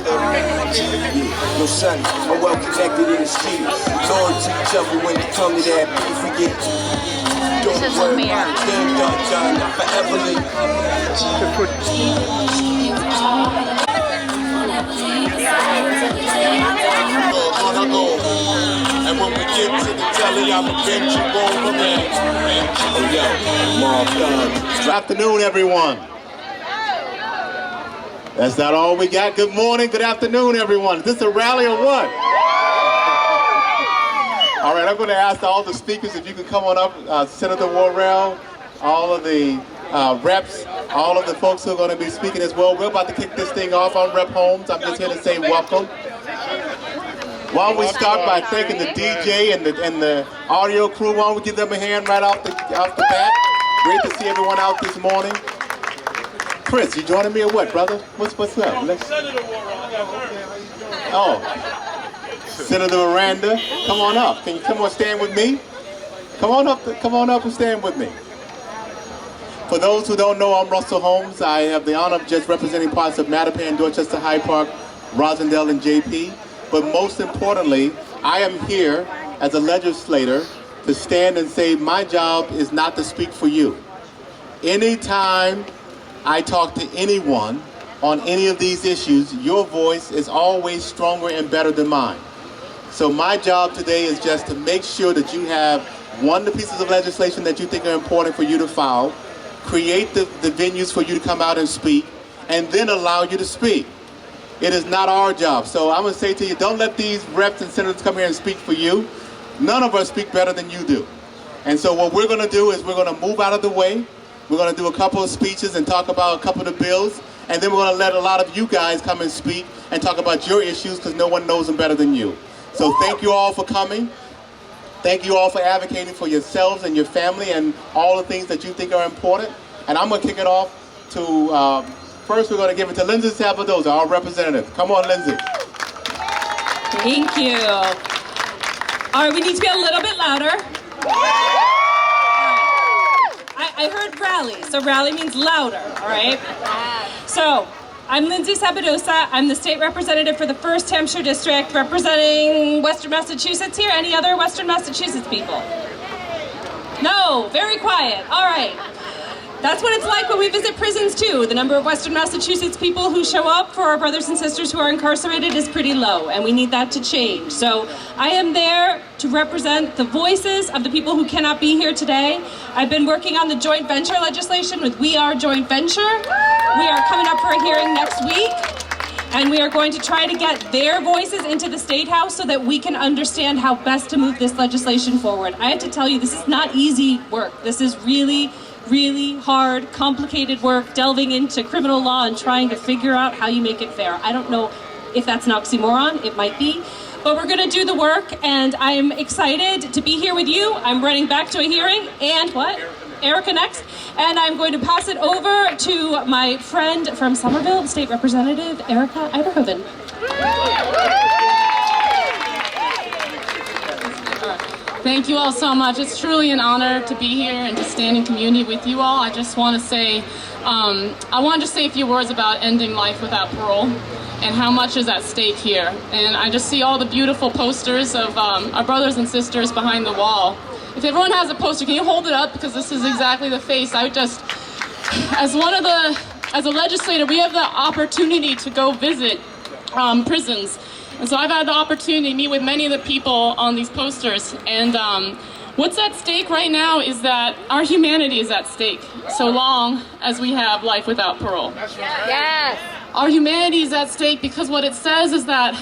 No son, I'm well connected in the street. Loyal to each other when it come to that beef. We get don't worry about it. Done, forever live. And when we get to the telly, I'ma bend you over, man. Oh, yo, Mark, Good afternoon, everyone. That's not all we got. Good morning, good afternoon, everyone. Is this a rally or what? All right, I'm going to ask all the speakers if you could come on up. Senator Worrell, all of the reps, all of the folks who are going to be speaking as well. We're about to kick this thing off. I'm Rep Holmes. I'm just here to say welcome. Why don't we start by thanking the DJ and the audio crew? Why don't we give them a hand right off the bat? Great to see everyone out this morning. Chris, you joining me or what, brother? What's up? Senator Worrell. Oh, Senator Miranda, come on up. Can you come on stand with me? Come on up and stand with me. For those who don't know, I'm Russell Holmes. I have the honor of just representing parts of Mattapan, Dorchester, Hyde Park, Rosendale, and JP. But most importantly, I am here as a legislator to stand and say my job is not to speak for you. Anytime I talk to anyone on any of these issues, your voice is always stronger and better than mine. So my job today is just to make sure that you have, one, the pieces of legislation that you think are important for you to file, create the venues for you to come out and speak, and then allow you to speak. It is not our job. So I'm going to say to you, don't let these reps and senators come here and speak for you. None of us speak better than you do. And so what we're going to do is we're going to move out of the way. We're going to do a couple of speeches and talk about a couple of the bills. And then we're going to let a lot of you guys come and speak and talk about your issues because no one knows them better than you. So thank you all for coming. Thank you all for advocating for yourselves and your family and all the things that you think are important. And I'm going to kick it off to... First, we're going to give it to Lindsay Salvadoza, our representative. Come on, Lindsay. Thank you. All right, we need to get a little bit louder. I heard rally, so rally means louder, all right? So, I'm Lindsay Salvadoza. I'm the state representative for the 1st Hampshire District, representing Western Massachusetts here. Any other Western Massachusetts people? No, very quiet. All right. That's what it's like when we visit prisons too. The number of Western Massachusetts people who show up for our brothers and sisters who are incarcerated is pretty low, and we need that to change. So I am there to represent the voices of the people who cannot be here today. I've been working on the joint venture legislation with We Are Joint Venture. We are coming up for a hearing next week, and we are going to try to get their voices into the State House so that we can understand how best to move this legislation forward. I have to tell you, this is not easy work. This is really hard, complicated work, delving into criminal law and trying to figure out how you make it fair. I don't know if that's an oxymoron, it might be, but we're gonna do the work, and I'm excited to be here with you. I'm running back to a hearing, and what? Erica next, and I'm going to pass it over to my friend from Somerville, State Representative Erica Iberhoven. Thank you all so much. It's truly an honor to be here and to stand in community with you all. I just want to say, I wanted to say a few words about ending life without parole and how much is at stake here. And I just see all the beautiful posters of our brothers and sisters behind the wall. If everyone has a poster, can you hold it up? Because this is exactly the face. I just, as a legislator, we have the opportunity to go visit prisons. And so I've had the opportunity to meet with many of the people on these posters. And what's at stake right now is that our humanity is at stake, so long as we have life without parole. Yes. Our humanity is at stake because what it says is that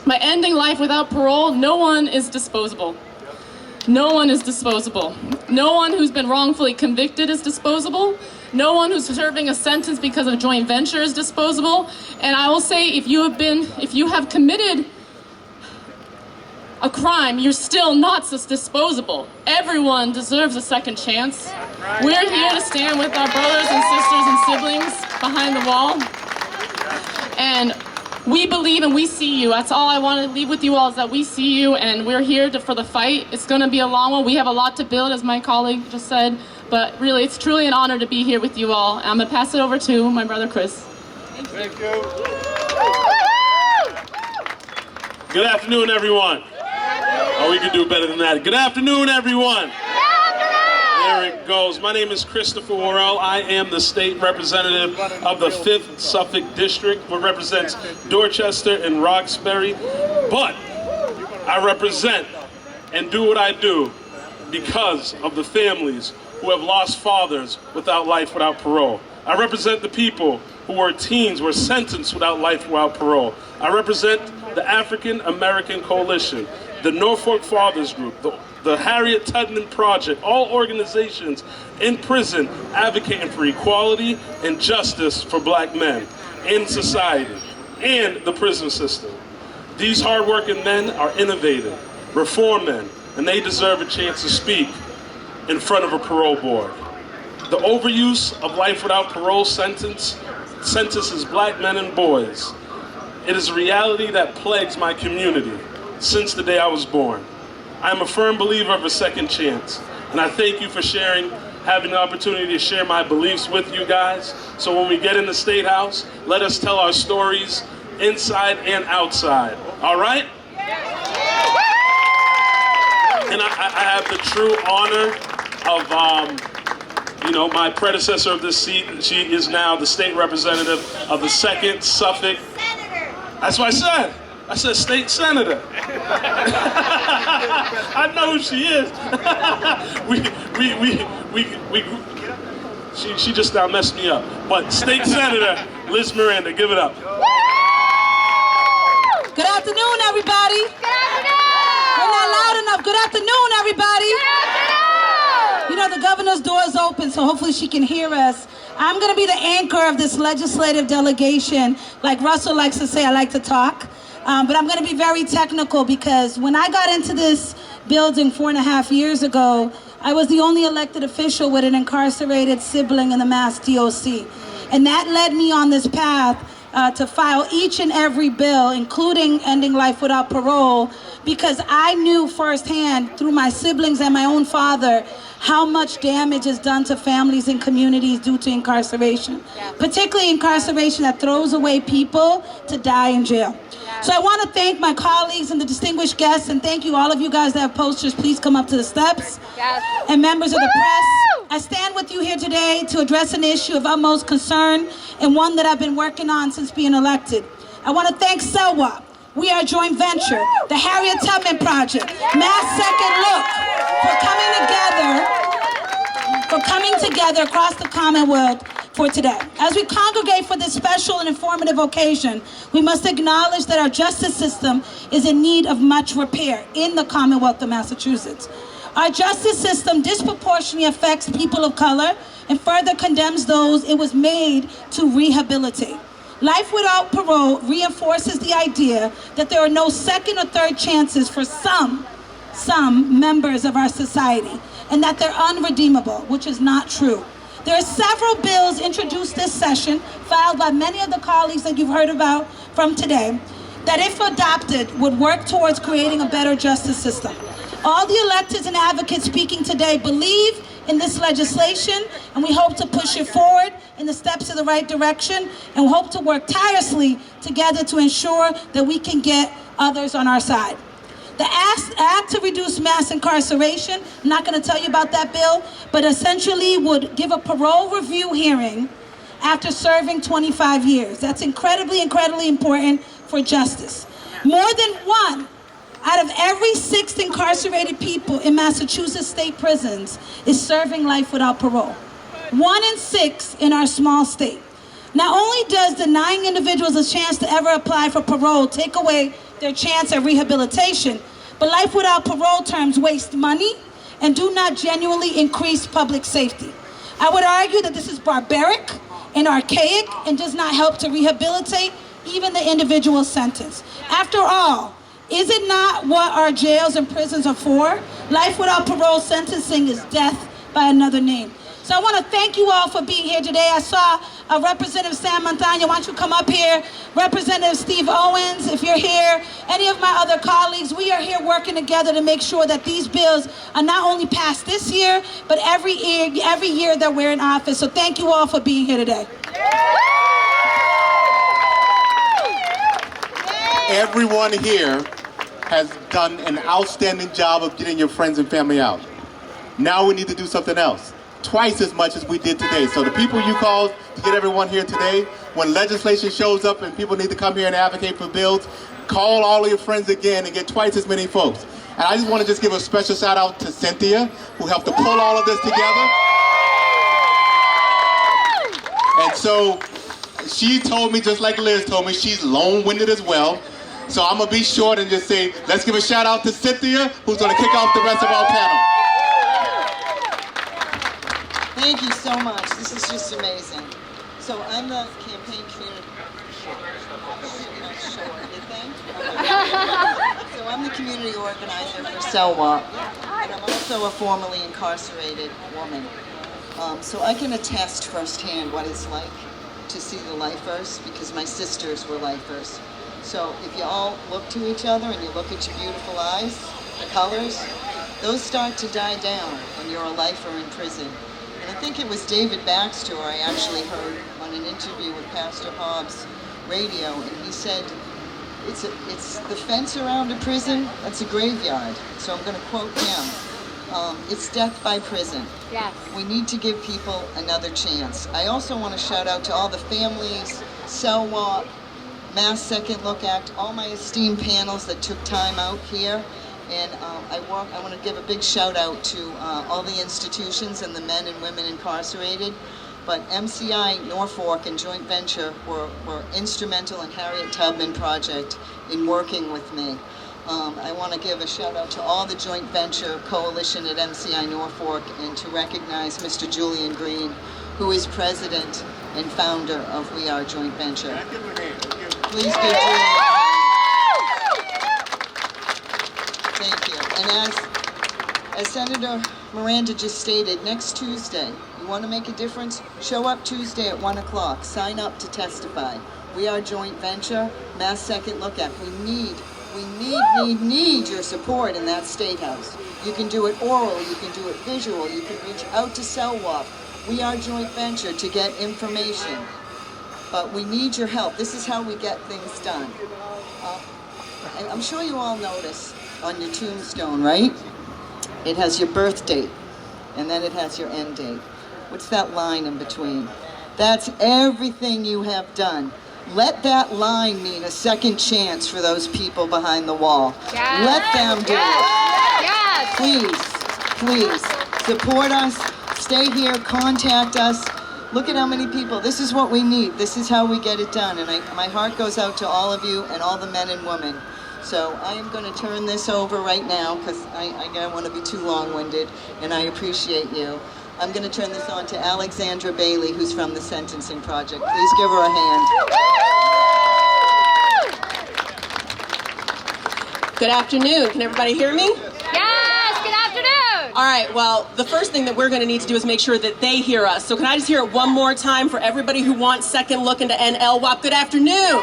by ending life without parole, no one is disposable. No one is disposable. No one who's been wrongfully convicted is disposable. No one who's serving a sentence because of joint venture is disposable. And I will say, if you have committed a crime, you're still not disposable. Everyone deserves a second chance. We're here to stand with our brothers and sisters and siblings behind the wall. And we believe and we see you. That's all I want to leave with you all, is that we see you and we're here for the fight. It's going to be a long one. We have a lot to build, as my colleague just said. But really, it's truly an honor to be here with you all. I'm going to pass it over to my brother, Chris. Thank you. Good afternoon, everyone. Oh, we can do better than that. Good afternoon, everyone. There it goes. My name is Christopher Worrell. I am the state representative of the 5th Suffolk District, which represents Dorchester and Roxbury. But I represent and do what I do because of the families who have lost fathers without life without parole. I represent the people who were teens, were sentenced without life without parole. I represent the African American Coalition, the Norfolk Fathers Group, the Harriet Tubman Project, all organizations in prison advocating for equality and justice for black men in society and the prison system. These hardworking men are innovative, reform men, and they deserve a chance to speak in front of a parole board. The overuse of life without parole sentences black men and boys. It is a reality that plagues my community since the day I was born. I am a firm believer of a second chance, and I thank you for having the opportunity to share my beliefs with you guys. So when we get in the State House, let us tell our stories inside and outside. All right? And I have the true honor of, my predecessor of this seat. She is now the state representative of the 2nd Suffolk. That's what I said. I said state senator. I know who she is. She just now messed me up. But state senator Liz Miranda, give it up. Good afternoon, everybody. Good afternoon. We're not loud enough. Good afternoon, everybody. Good afternoon. You know, the governor's door is open, so hopefully she can hear us. I'm going to be the anchor of this legislative delegation. Like Russell likes to say, I like to talk. But I'm going to be very technical because when I got into this building 4.5 years ago, I was the only elected official with an incarcerated sibling in the Mass DOC. And that led me on this path to file each and every bill, including ending life without parole, because I knew firsthand through my siblings and my own father how much damage is done to families and communities due to incarceration, particularly incarceration that throws away people to die in jail. So I want to thank my colleagues and the distinguished guests, and thank you, all of you guys that have posters. Please come up to the steps. And members of the press, I stand with you here today to address an issue of utmost concern and one that I've been working on since being elected. I want to thank SELWA, We Are a Joint Venture, the Harriet Tubman Project, Mass Second Look, for coming together across the Commonwealth for today. As we congregate for this special and informative occasion, we must acknowledge that our justice system is in need of much repair in the Commonwealth of Massachusetts. Our justice system disproportionately affects people of color and further condemns those it was made to rehabilitate. Life without parole reinforces the idea that there are no second or third chances for some members of our society, and that they're unredeemable, which is not true. There are several bills introduced this session, filed by many of the colleagues that you've heard about from today, that if adopted would work towards creating a better justice system. All the electeds and advocates speaking today believe in this legislation, and we hope to push it forward in the steps in the right direction, and we hope to work tirelessly together to ensure that we can get others on our side. The Act to Reduce Mass Incarceration, I'm not going to tell you about that bill, but essentially would give a parole review hearing after serving 25 years. That's incredibly important for justice. More than 1 out of every 6 incarcerated people in Massachusetts state prisons is serving life without parole. 1 in 6 in our small state. Not only does denying individuals a chance to ever apply for parole take away their chance at rehabilitation, but life without parole terms waste money and do not genuinely increase public safety. I would argue that this is barbaric and archaic and does not help to rehabilitate even the individual sentence. After all, is it not what our jails and prisons are for? Life without parole sentencing is death by another name. So I want to thank you all for being here today. I saw Representative Sam Montagna. Why don't you come up here? Representative Steve Owens, if you're here. Any of my other colleagues, we are here working together to make sure that these bills are not only passed this year, but every year that we're in office. So thank you all for being here today. Everyone here has done an outstanding job of getting your friends and family out. Now we need to do something else, twice as much as we did today. So the people you called to get everyone here today, when legislation shows up and people need to come here and advocate for bills, call all of your friends again and get twice as many folks. And I just want to just give a special shout out to Cynthia, who helped to pull all of this together. And so she told me, just like Liz told me, she's long-winded as well. So I'm going to be short and just say, let's give a shout out to Cynthia, who's going to kick off the rest of our panel. Thank you so much. This is just amazing. So I'm the campaign community. So I'm the community organizer for SELWA, and I'm also a formerly incarcerated woman. So I can attest firsthand what it's like to see the lifers, because my sisters were lifers. So if you all look to each other and you look at your beautiful eyes, the colors, those start to die down when you're a lifer in prison. And I think it was David Baxter I actually heard on an interview with Pastor Hobbs radio, and he said, it's the fence around a prison, that's a graveyard. So I'm going to quote him. It's death by prison. Yes. We need to give people another chance. I also want to shout out to all the families, SELWA, Mass Second Look Act, all my esteemed panels that took time out here. And I want to give a big shout out to all the institutions and the men and women incarcerated. But MCI Norfolk and Joint Venture were instrumental in Harriet Tubman project in working with me. I want to give a shout out to all the Joint Venture Coalition at MCI Norfolk, and to recognize Mr. Julian Green, who is president and founder of We Are Joint Venture. Please give Julian a hand. Thank you. And as Senator Miranda just stated, next Tuesday, you want to make a difference? Show up Tuesday at 1 o'clock. Sign up to testify. We Are Joint Venture, Mass Second Look At. We need your support in that State House. You can do it oral, you can do it visual, you can reach out to SELWA. We Are Joint Venture to get information. But we need your help. This is how we get things done. And I'm sure you all notice on your tombstone, right? It has your birth date, and then it has your end date. What's that line in between? That's everything you have done. Let that line mean a second chance for those people behind the wall. Yes. Let them do it. Yes. Please, support us. Stay here, contact us. Look at how many people. This is what we need. This is how we get it done. And my heart goes out to all of you and all the men and women. So I am going to turn this over right now, because I don't want to be too long-winded, and I appreciate you. I'm going to turn this on to Alexandra Bailey, who's from the Sentencing Project. Please give her a hand. Good afternoon. Can everybody hear me? Yes, good afternoon. All right, well, the first thing that we're going to need to do is make sure that they hear us. So can I just hear it one more time for everybody who wants Second Look into NLWAP? Good afternoon.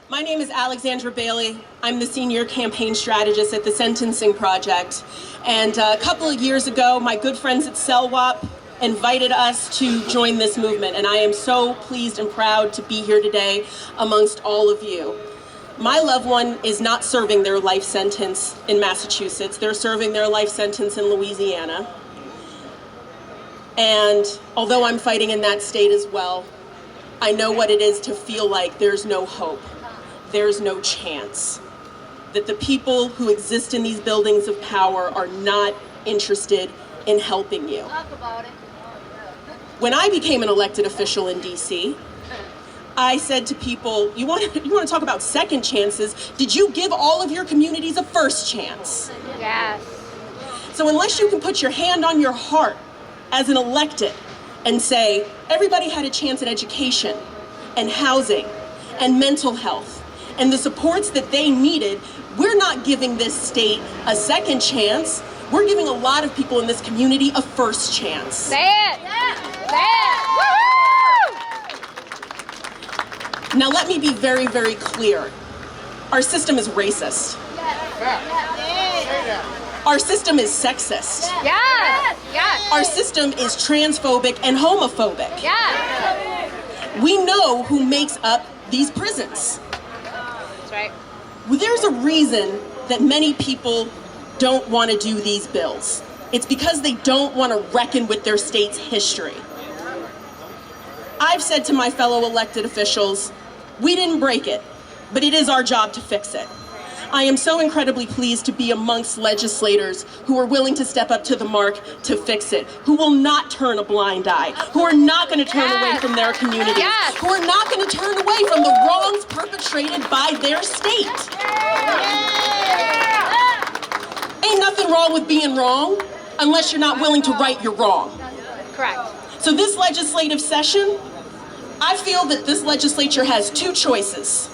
My name is Alexandra Bailey. I'm the senior campaign strategist at the Sentencing Project. And a couple of years ago, my good friends at SELWAP invited us to join this movement. And I am so pleased and proud to be here today amongst all of you. My loved one is not serving their life sentence in Massachusetts. They're serving their life sentence in Louisiana. And although I'm fighting in that state as well, I know what it is to feel like there's no hope. There's no chance, that the people who exist in these buildings of power are not interested in helping you. Talk about it. When I became an elected official in DC, I said to people, you want to talk about second chances? Did you give all of your communities a first chance? Yes. So unless you can put your hand on your heart as an elected and say, everybody had a chance at education and housing and mental health and the supports that they needed, we're not giving this state a second chance. We're giving a lot of people in this community a first chance. Say it. Say it. Woo-hoo! Now let me be very, very clear. Our system is racist. Our system is sexist. Yes. Yes. Our system is transphobic and homophobic. Yes. We know who makes up these prisons. That's right. There's a reason that many people don't want to do these bills. It's because they don't want to reckon with their state's history. I've said to my fellow elected officials, we didn't break it, but it is our job to fix it. I am so incredibly pleased to be amongst legislators who are willing to step up to the mark to fix it, who will not turn a blind eye, who are not going to turn away from their communities, who are not going to turn away from the wrongs perpetrated by their state. Ain't nothing wrong with being wrong unless you're not willing to right your wrong. Correct. So this legislative session, I feel that this legislature has two choices: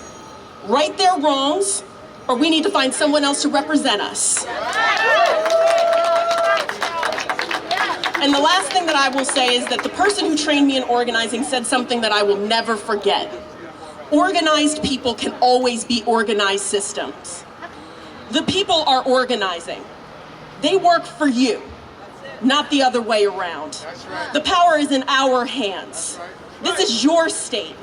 right their wrongs, or we need to find someone else to represent us. And the last thing that I will say is that the person who trained me in organizing said something that I will never forget. Organized people can always be organized systems. The people are organizing. They work for you, not the other way around. The power is in our hands. This is your state.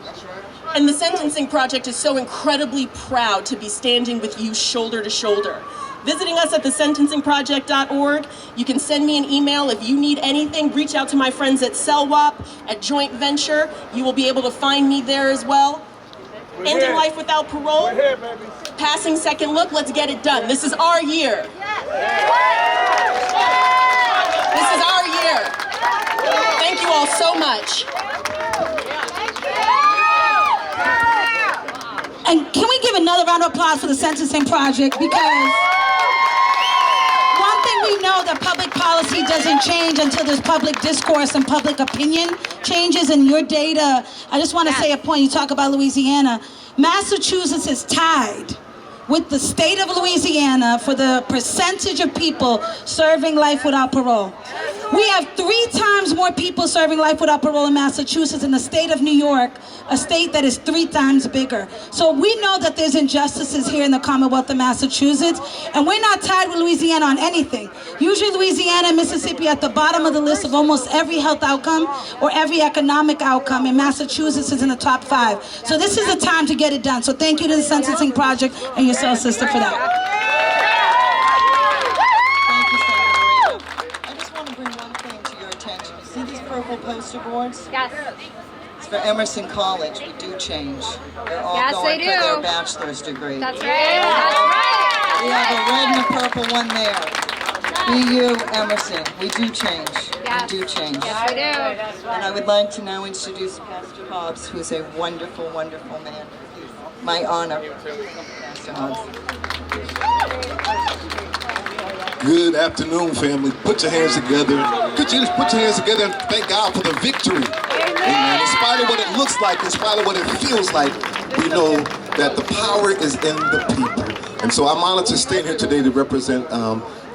And the Sentencing Project is so incredibly proud to be standing with you shoulder to shoulder. Visiting us at thesentencingproject.org. You can send me an email if you need anything. Reach out to my friends at CELWAP, at Joint Venture. You will be able to find me there as well. Ending life without parole. Passing second look. Let's get it done. This is our year. This is our year. Thank you all so much. And can we give another round of applause for the Sentencing Project? Because one thing we know, that public policy doesn't change until there's public discourse and public opinion changes. And your data, I just want to say a point. You talk about Louisiana. Massachusetts is tied with the state of Louisiana for the percentage of people serving life without parole. We have 3 times more people serving life without parole in Massachusetts than the state of New York, a state that is 3 times bigger. So we know that there's injustices here in the Commonwealth of Massachusetts, and we're not tied with Louisiana on anything. Usually Louisiana and Mississippi at the bottom of the list of almost every health outcome or every economic outcome, and Massachusetts is in the top 5. So this is the time to get it done. So thank you to the Sentencing Project and your soul sister for that. Purple poster boards? Yes. It's for Emerson College. We do change. They're all Yes, going they for do. their bachelor's degree. That's right. That's right. We have a red and a purple one there. BU Emerson. We do change. Yes. We do change. Yes, we do. And I would like to now introduce Pastor Hobbs, who is a wonderful, wonderful man. My honor. Pastor Hobbs. Good afternoon, family. Put your hands together. Could you just put your hands together and thank God for the victory? Amen. In spite of what it looks like, in spite of what it feels like, we know that the power is in the people. And so I'm honored to stand here today to represent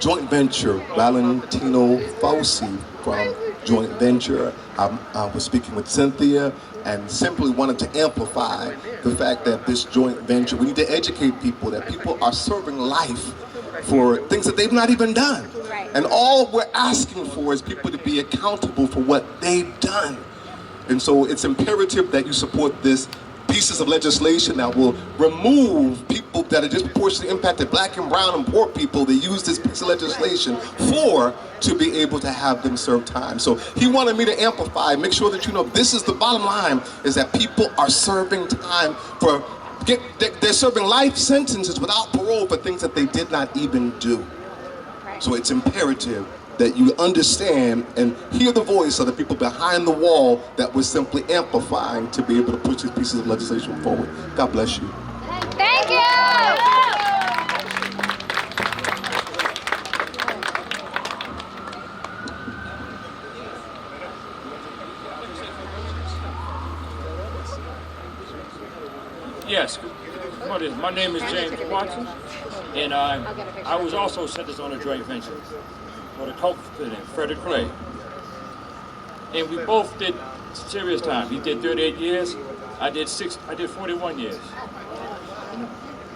Joint Venture, Valentino Fauci from Joint Venture. I was speaking with Cynthia and simply wanted to amplify the fact that this joint venture, we need to educate people that people are serving life for things that they've not even done. Right. And all we're asking for is people to be accountable for what they've done. And so it's imperative that you support this pieces of legislation that will remove people that are disproportionately impacted, black and brown and poor people, that use this piece of legislation to be able to have them serve time. So he wanted me to amplify, make sure that you know this is the bottom line, is that people are serving time for, they're serving life sentences without parole for things that they did not even do. So it's imperative that you understand and hear the voice of the people behind the wall that we're simply amplifying to be able to push these pieces of legislation forward. God bless you. Thank you. Yes, my name is James Watson, and I was also sentenced on a joint venture for the coke defendant, Frederick Clay. And we both did serious time. He did 38 years, I did 41 years.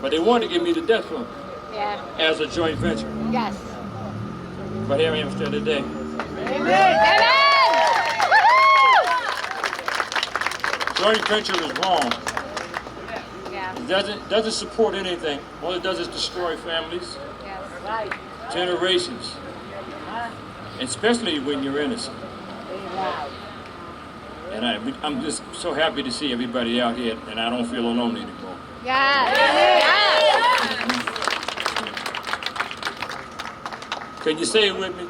But they wanted to give me the death penalty as a joint venture. Yes. But here I am still today. Amen. Joint venture is wrong. Yeah. It doesn't support anything. All it does is destroy families, Yes. generations, and especially when you're innocent. And I'm just so happy to see everybody out here, and I don't feel alone anymore. Yes. Yes. Can you say it with me?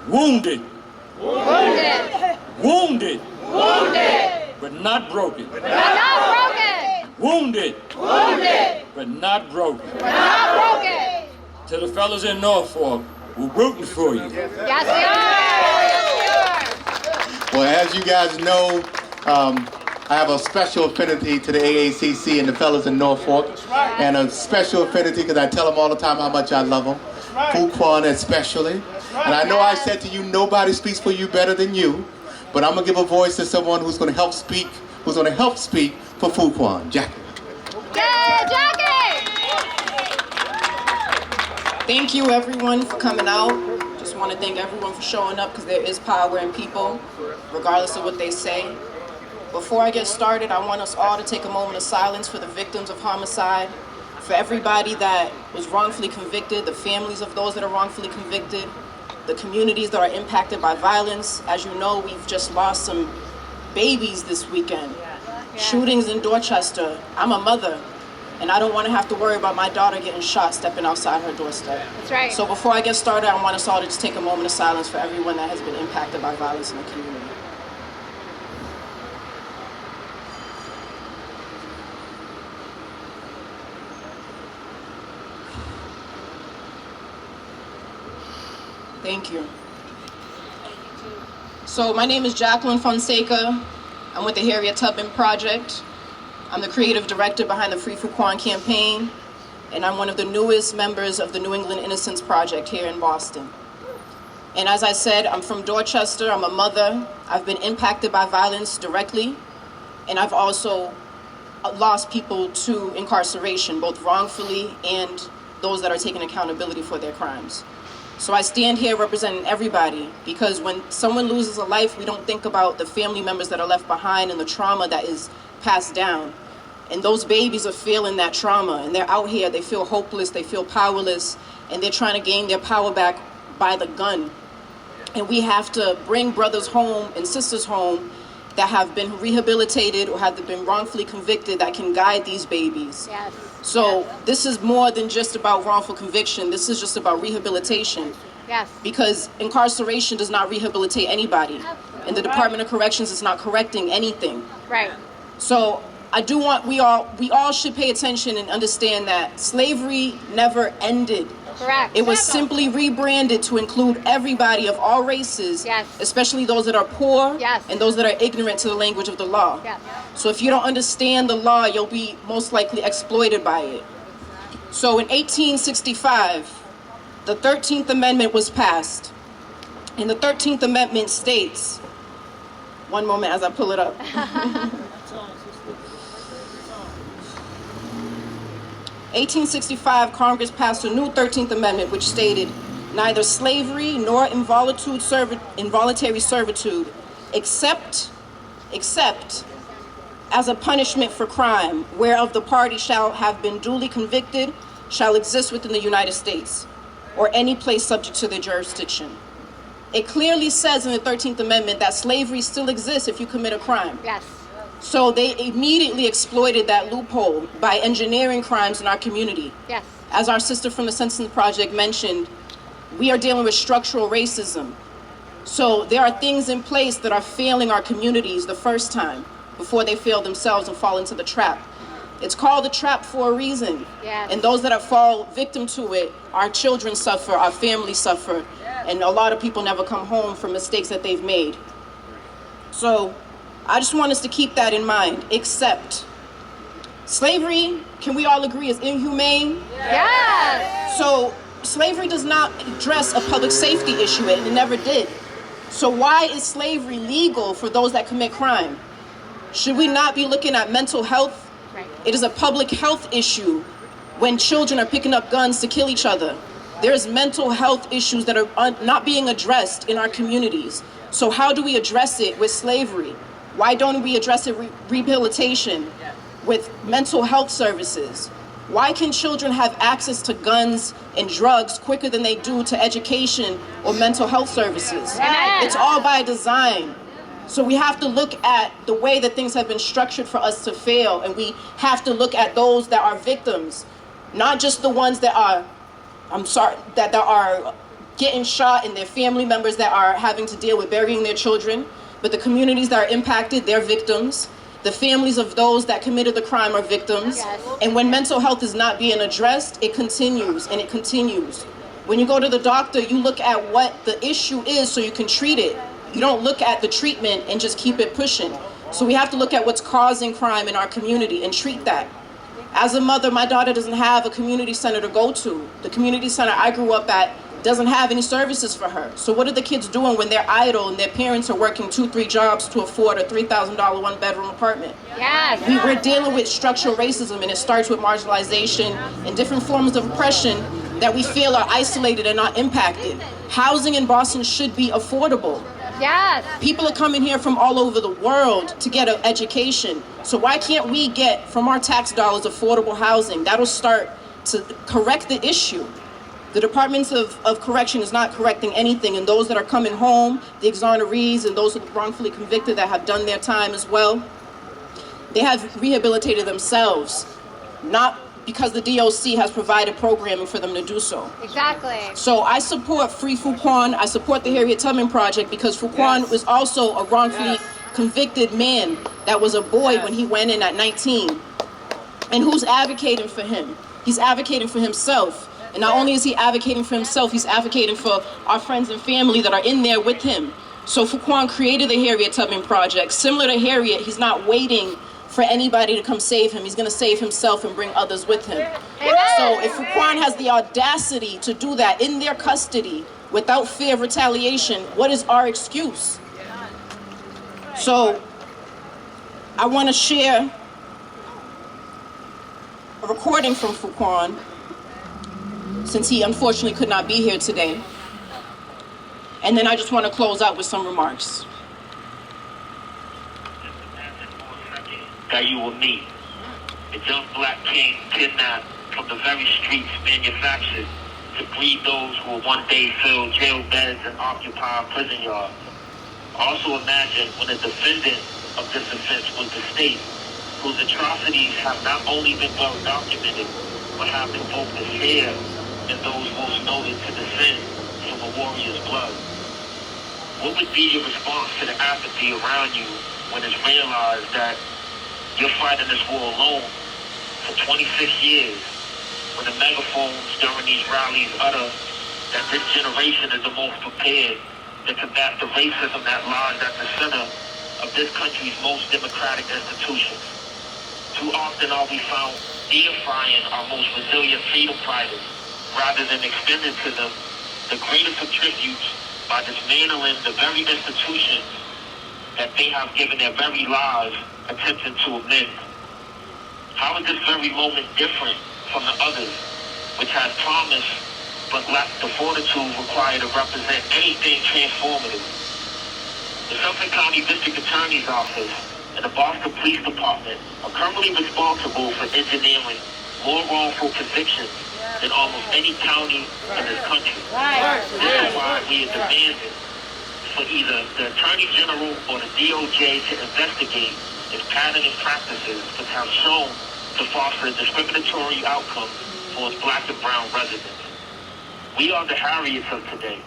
Wounded. Wounded. Wounded. Wounded. But not broken. But not broken. Wounded. Wounded. But not broken. But not broken. To the fellas in Norfolk, we're rooting for you. Yes, we are. Yes, Well, as you guys know, I have a special affinity to the AACC and the fellas in Norfolk, and a special affinity because I tell them all the time how much I love them, Fuquan especially. And I know I said to you, nobody speaks for you better than you, but I'm gonna give a voice to someone who's gonna help speak for Fuquan. Jackie. Yay, Jackie! Thank you everyone for coming out. Just want to thank everyone for showing up because there is power in people, regardless of what they say. Before I get started, I want us all to take a moment of silence for the victims of homicide, for everybody that was wrongfully convicted, the families of those that are wrongfully convicted, the communities that are impacted by violence. As you know, we've just lost some babies this weekend. Shootings in Dorchester. I'm a mother, and I don't want to have to worry about my daughter getting shot stepping outside her doorstep. That's right. So before I get started, I want us all to just take a moment of silence for everyone that has been impacted by violence in the community. Thank you. So my name is Jacqueline Fonseca. I'm with the Harriet Tubman Project. I'm the creative director behind the Free Fuquan campaign, and I'm one of the newest members of the New England Innocence Project here in Boston. And as I said, I'm from Dorchester. I'm a mother. I've been impacted by violence directly, and I've also lost people to incarceration, both wrongfully and those that are taking accountability for their crimes. So I stand here representing everybody, because when someone loses a life, we don't think about the family members that are left behind and the trauma that is passed down. And those babies are feeling that trauma, and they're out here, they feel hopeless, they feel powerless, and they're trying to gain their power back by the gun. And we have to bring brothers home and sisters home that have been rehabilitated or have been wrongfully convicted that can guide these babies. Yes. So this is more than just about wrongful conviction. This is just about rehabilitation. Yes. Because incarceration does not rehabilitate anybody. And the Department of Corrections is not correcting anything. Right. So I do want, we all should pay attention and understand that slavery never ended. Correct. It was simply rebranded to include everybody of all races, Yes. especially those that are poor, Yes. and those that are ignorant to the language of the law. Yes. So if you don't understand the law, you'll be most likely exploited by it. So in 1865, the 13th Amendment was passed. And the 13th Amendment states, one moment as I pull it up. 1865, Congress passed a new 13th Amendment which stated, neither slavery nor involuntary servitude, except as a punishment for crime, whereof the party shall have been duly convicted, shall exist within the United States, or any place subject to their jurisdiction. It clearly says in the 13th Amendment that slavery still exists if you commit a crime. Yes. So they immediately exploited that loophole by engineering crimes in our community. Yes. As our sister from the Census Project mentioned, we are dealing with structural racism. So there are things in place that are failing our communities the first time before they fail themselves and fall into the trap. It's called a trap for a reason. Yes. And those that fall victim to it, our children suffer, our families suffer, and a lot of people never come home from mistakes that they've made. So I just want us to keep that in mind, except slavery, can we all agree, is inhumane? Yes. So slavery does not address a public safety issue, and it never did. So why is slavery legal for those that commit crime? Should we not be looking at mental health? Right. It is a public health issue when children are picking up guns to kill each other. There's mental health issues that are not being addressed in our communities. So how do we address it with slavery? Why don't we address it rehabilitation? with mental health services? Why can children have access to guns and drugs quicker than they do to education or mental health services? It's all by design. So we have to look at the way that things have been structured for us to fail, and we have to look at those that are victims, not just the ones that are, that are getting shot and their family members that are having to deal with burying their children, but the communities that are impacted, they're victims. The families of those that committed the crime are victims. Yes. And when mental health is not being addressed, it continues and it continues. When you go to the doctor, you look at what the issue is so you can treat it. You don't look at the treatment and just keep it pushing. So we have to look at what's causing crime in our community and treat that. As a mother, my daughter doesn't have a community center to go to. The community center I grew up at doesn't have any services for her. So what are the kids doing when they're idle and their parents are working 2-3 jobs to afford a $3,000 one-bedroom apartment? Yes. We're dealing with structural racism, and it starts with marginalization and different forms of oppression that we feel are isolated and not impacted. Housing in Boston should be affordable. Yes. People are coming here from all over the world to get an education. So why can't we get from our tax dollars affordable housing? That'll start to correct the issue. The Department of Correction is not correcting anything, and those that are coming home, the exonerees and those who are wrongfully convicted that have done their time as well, they have rehabilitated themselves, not because the DOC has provided programming for them to do so. Exactly. So I support Free Fuquan. I support the Harriet Tubman Project because Fuquan was also a wrongfully convicted man that was a boy when he went in at 19. And who's advocating for him? He's advocating for himself. And not only is he advocating for himself, he's advocating for our friends and family that are in there with him. So Fuquan created the Harriet Tubman Project. Similar to Harriet, he's not waiting for anybody to come save him. He's going to save himself and bring others with him. So if Fuquan has the audacity to do that in their custody without fear of retaliation, what is our excuse? So I want to share a recording from Fuquan, since he unfortunately could not be here today. And then I just want to close out with some remarks. That you will meet. A young black king kidnapped from the very streets manufactured to breed those who will one day fill jail beds and occupy prison yards. Also imagine when a defendant of this offense was the state, whose atrocities have not only been well documented, but have invoked the fear in those most noted to descend from a warrior's blood. What would be your response to the apathy around you when it's realized that you're fighting this war alone for 26 years, when the megaphones during these rallies utter that this generation is the most prepared to combat the racism that lies at the center of this country's most democratic institutions? Too often are we found deifying our most resilient freedom fighters rather than extending to them the greatest of tributes by dismantling the very institutions that they have given their very lives attempting to amend. How is this very moment different from the others, which has promised but lacked the fortitude required to represent anything transformative? The Suffolk County District Attorney's Office and the Boston Police Department are currently responsible for engineering more wrongful convictions than almost any county in this country. This is why we are demanding for either the Attorney General or the DOJ to investigate if pattern and practices which have shown to foster discriminatory outcomes for its black and brown residents. We are the Harriets of today,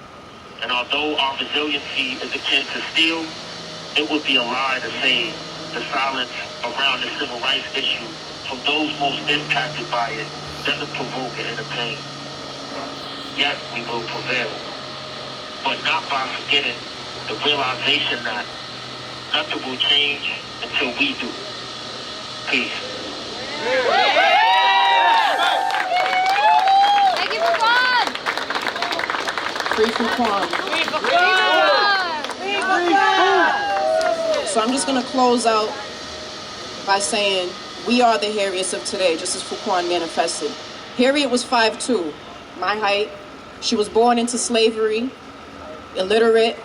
and although our resiliency is akin to steel, it would be a lie to say the silence around the civil rights issue from those most impacted by it doesn't provoke any pain. Yet we will prevail, but not by forgetting the realization that nothing will change until we do. Peace. Thank you, Fuquan. Free Fuquan. So I'm just going to close out by saying we are the Harriets of today, just as Fuquan manifested. Harriet was 5'2", my height. She was born into slavery, illiterate,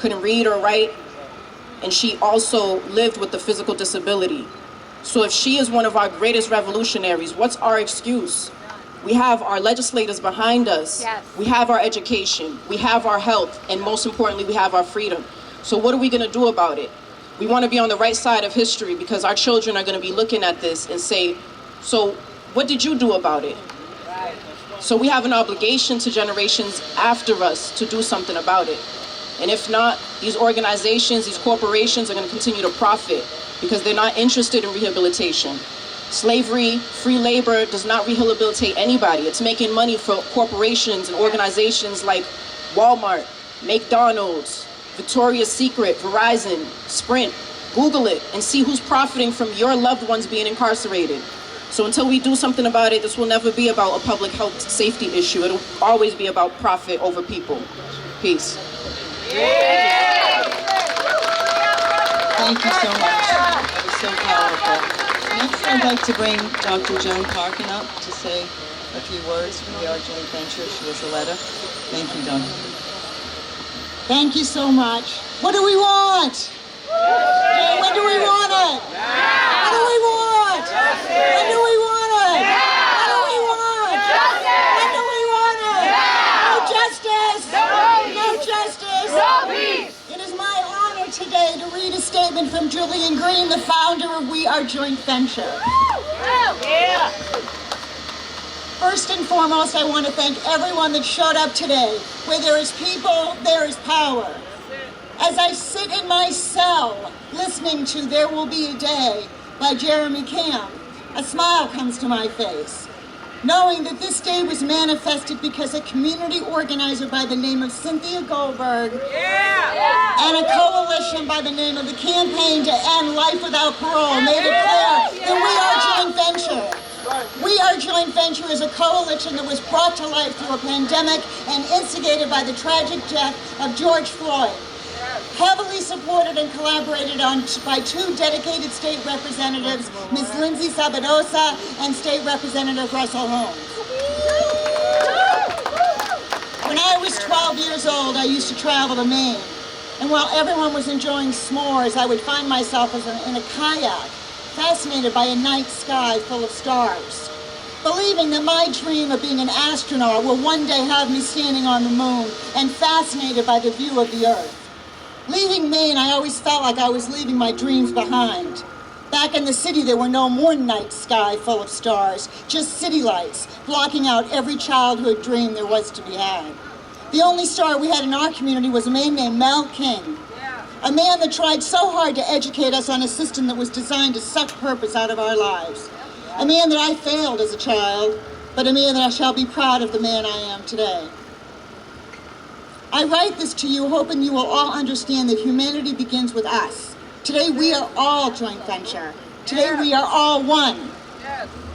couldn't read or write, and she also lived with a physical disability. So if she is one of our greatest revolutionaries, what's our excuse? We have our legislators behind us. Yes. We have our education. We have our health. And most importantly, we have our freedom. So what are we going to do about it? We want to be on the right side of history because our children are going to be looking at this and say, so what did you do about it? So we have an obligation to generations after us to do something about it. And if not, these organizations, these corporations are going to continue to profit because they're not interested in rehabilitation. Slavery, free labor does not rehabilitate anybody. It's making money for corporations and organizations like Walmart, McDonald's, Victoria's Secret, Verizon, Sprint. Google it and see who's profiting from your loved ones being incarcerated. So until we do something about it, this will never be about a public health safety issue. It'll always be about profit over people. Peace. Thank you so much. That was so powerful. Next, I'd like to bring Dr. Joan Parkin up to say a few words from the Art Joint Venture. She has a letter. Thank you, Dr. Thank you so much. What do we want? When do we want it? What do we want? When do we want it? What do we want? When do we want it? No justice. No justice. It is my honor today to read a statement from Julian Green, the founder of We Are Joint Venture. First and foremost, I want to thank everyone that showed up today. Where there is people, there is power. As I sit in my cell listening to There Will Be a Day by Jeremy Camp, a smile comes to my face, knowing that this day was manifested because a community organizer by the name of Cynthia Goldberg and a coalition by the name of the Campaign to End Life Without Parole made it clear that We Are Joint Venture. We Are Joint Venture is a coalition that was brought to life through a pandemic and instigated by the tragic death of George Floyd. Heavily supported and collaborated on by two dedicated state representatives, Ms. Lindsay Sabadosa and State Representative Russell Holmes. When I was 12 years old, I used to travel to Maine. And while everyone was enjoying s'mores, I would find myself in a kayak, fascinated by a night sky full of stars, believing that my dream of being an astronaut will one day have me standing on the moon and fascinated by the view of the Earth. Leaving Maine, I always felt like I was leaving my dreams behind. Back in the city, there were no more night sky full of stars, just city lights, blocking out every childhood dream there was to be had. The only star we had in our community was a man named Mel King, a man that tried so hard to educate us on a system that was designed to suck purpose out of our lives. A man that I failed as a child, but a man that I shall be proud of the man I am today. I write this to you hoping you will all understand that humanity begins with us. Today we are all joint venture. Today we are all one.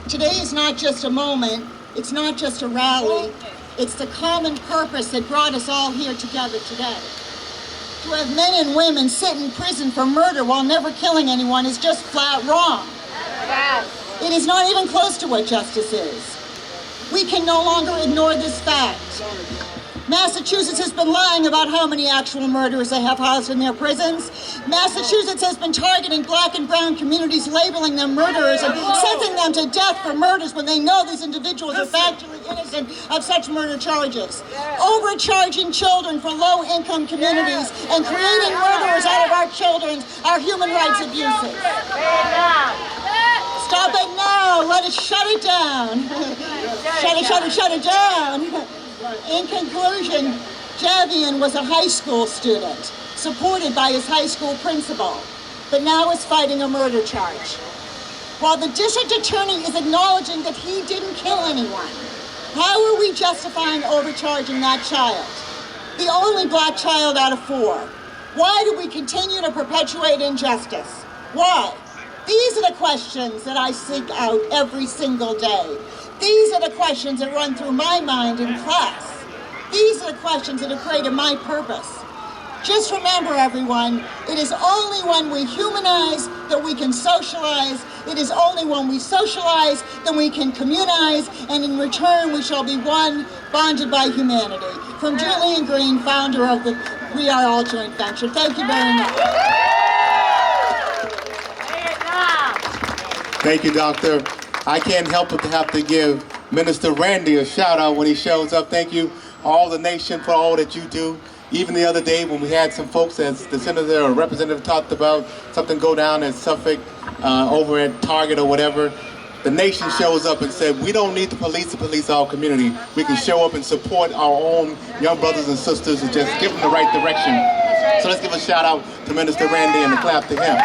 Today is not just a moment, it's not just a rally, it's the common purpose that brought us all here together today. To have men and women sit in prison for murder while never killing anyone is just flat wrong. It is not even close to what justice is. We can no longer ignore this fact. Massachusetts has been lying about how many actual murderers they have housed in their prisons. Massachusetts has been targeting black and brown communities, labeling them murderers and sentencing them to death for murders when they know these individuals are factually innocent of such murder charges. Overcharging children for low-income communities and creating murderers out of our children are human rights abuses. Stop it now. Let us shut it down. Shut it down. In conclusion, Javian was a high school student, supported by his high school principal, but now is fighting a murder charge. While the district attorney is acknowledging that he didn't kill anyone, how are we justifying overcharging that child? The only black child out of 4. Why do we continue to perpetuate injustice? Why? These are the questions that I seek out every single day. These are the questions that run through my mind in class. These are the questions that have created my purpose. Just remember, everyone, it is only when we humanize that we can socialize. It is only when we socialize that we can communize, and in return we shall be one, bonded by humanity. From Julian Green, founder of the We Are All Joint Venture. Thank you very much. Thank you, Doctor. I can't help but to have to give Minister Randy a shout out when he shows up. Thank you, all the nation, for all that you do. Even the other day when we had some folks, as the senator or representative talked about something go down in Suffolk over at Target or whatever, the nation shows up and said, we don't need the police to police our community. We can show up and support our own young brothers and sisters and just give them the right direction. So let's give a shout out to Minister Randy and a clap to him.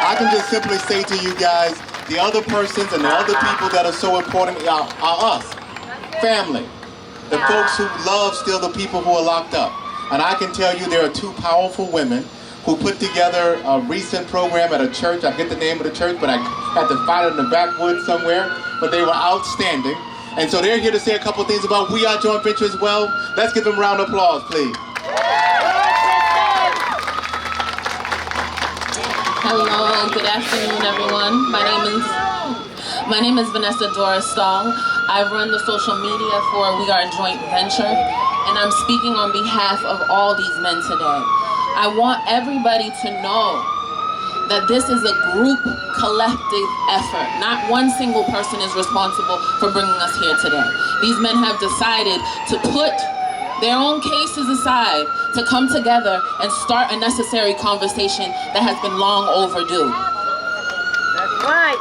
I can just simply say to you guys, the other persons and the other people that are so important are us, family. The folks who love still the people who are locked up. And I can tell you there are two powerful women who put together a recent program at a church. I forget the name of the church, but I had to find it in the backwoods somewhere. But they were outstanding. And so they're here to say a couple things about We Are Joint Venture as well. Let's give them a round of applause, please. Hello, good afternoon, everyone. My name is Vanessa Doris Stahl. I run the social media for We Are Joint Venture, and I'm speaking on behalf of all these men today. I want everybody to know that this is a group, collective effort. Not one single person is responsible for bringing us here today. These men have decided to put their own cases aside to come together and start a necessary conversation that has been long overdue. That's right.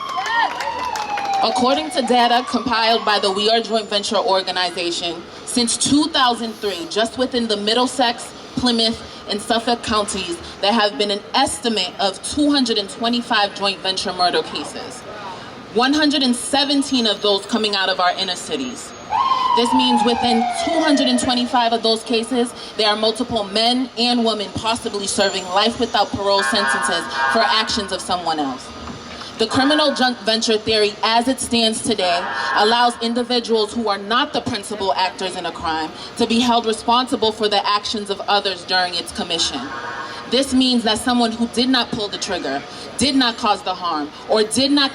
According to data compiled by the We Are Joint Venture organization, since 2003, just within the Middlesex, Plymouth, and Suffolk counties, there have been an estimate of 225 joint venture murder cases. 117 of those coming out of our inner cities. This means within 225 of those cases, there are multiple men and women possibly serving life without parole sentences for actions of someone else. The criminal joint venture theory, as it stands today, allows individuals who are not the principal actors in a crime to be held responsible for the actions of others during its commission. This means that someone who did not pull the trigger, did not cause the harm, or did not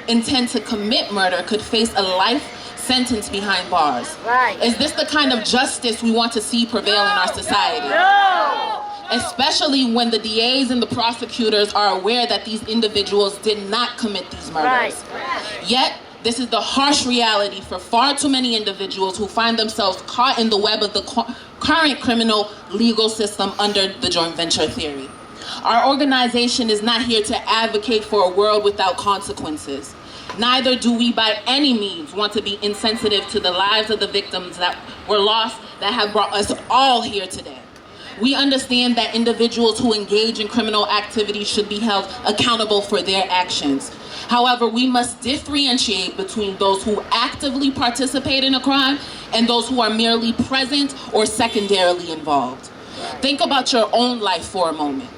intend to commit murder could face a life sentence behind bars. Right. Is this the kind of justice we want to see prevail in our society? No! Especially when the DAs and the prosecutors are aware that these individuals did not commit these murders. Right. Yet, this is the harsh reality for far too many individuals who find themselves caught in the web of the current criminal legal system under the joint venture theory. Our organization is not here to advocate for a world without consequences. Neither do we by any means want to be insensitive to the lives of the victims that were lost that have brought us all here today. We understand that individuals who engage in criminal activity should be held accountable for their actions. However, we must differentiate between those who actively participate in a crime and those who are merely present or secondarily involved. Think about your own life for a moment.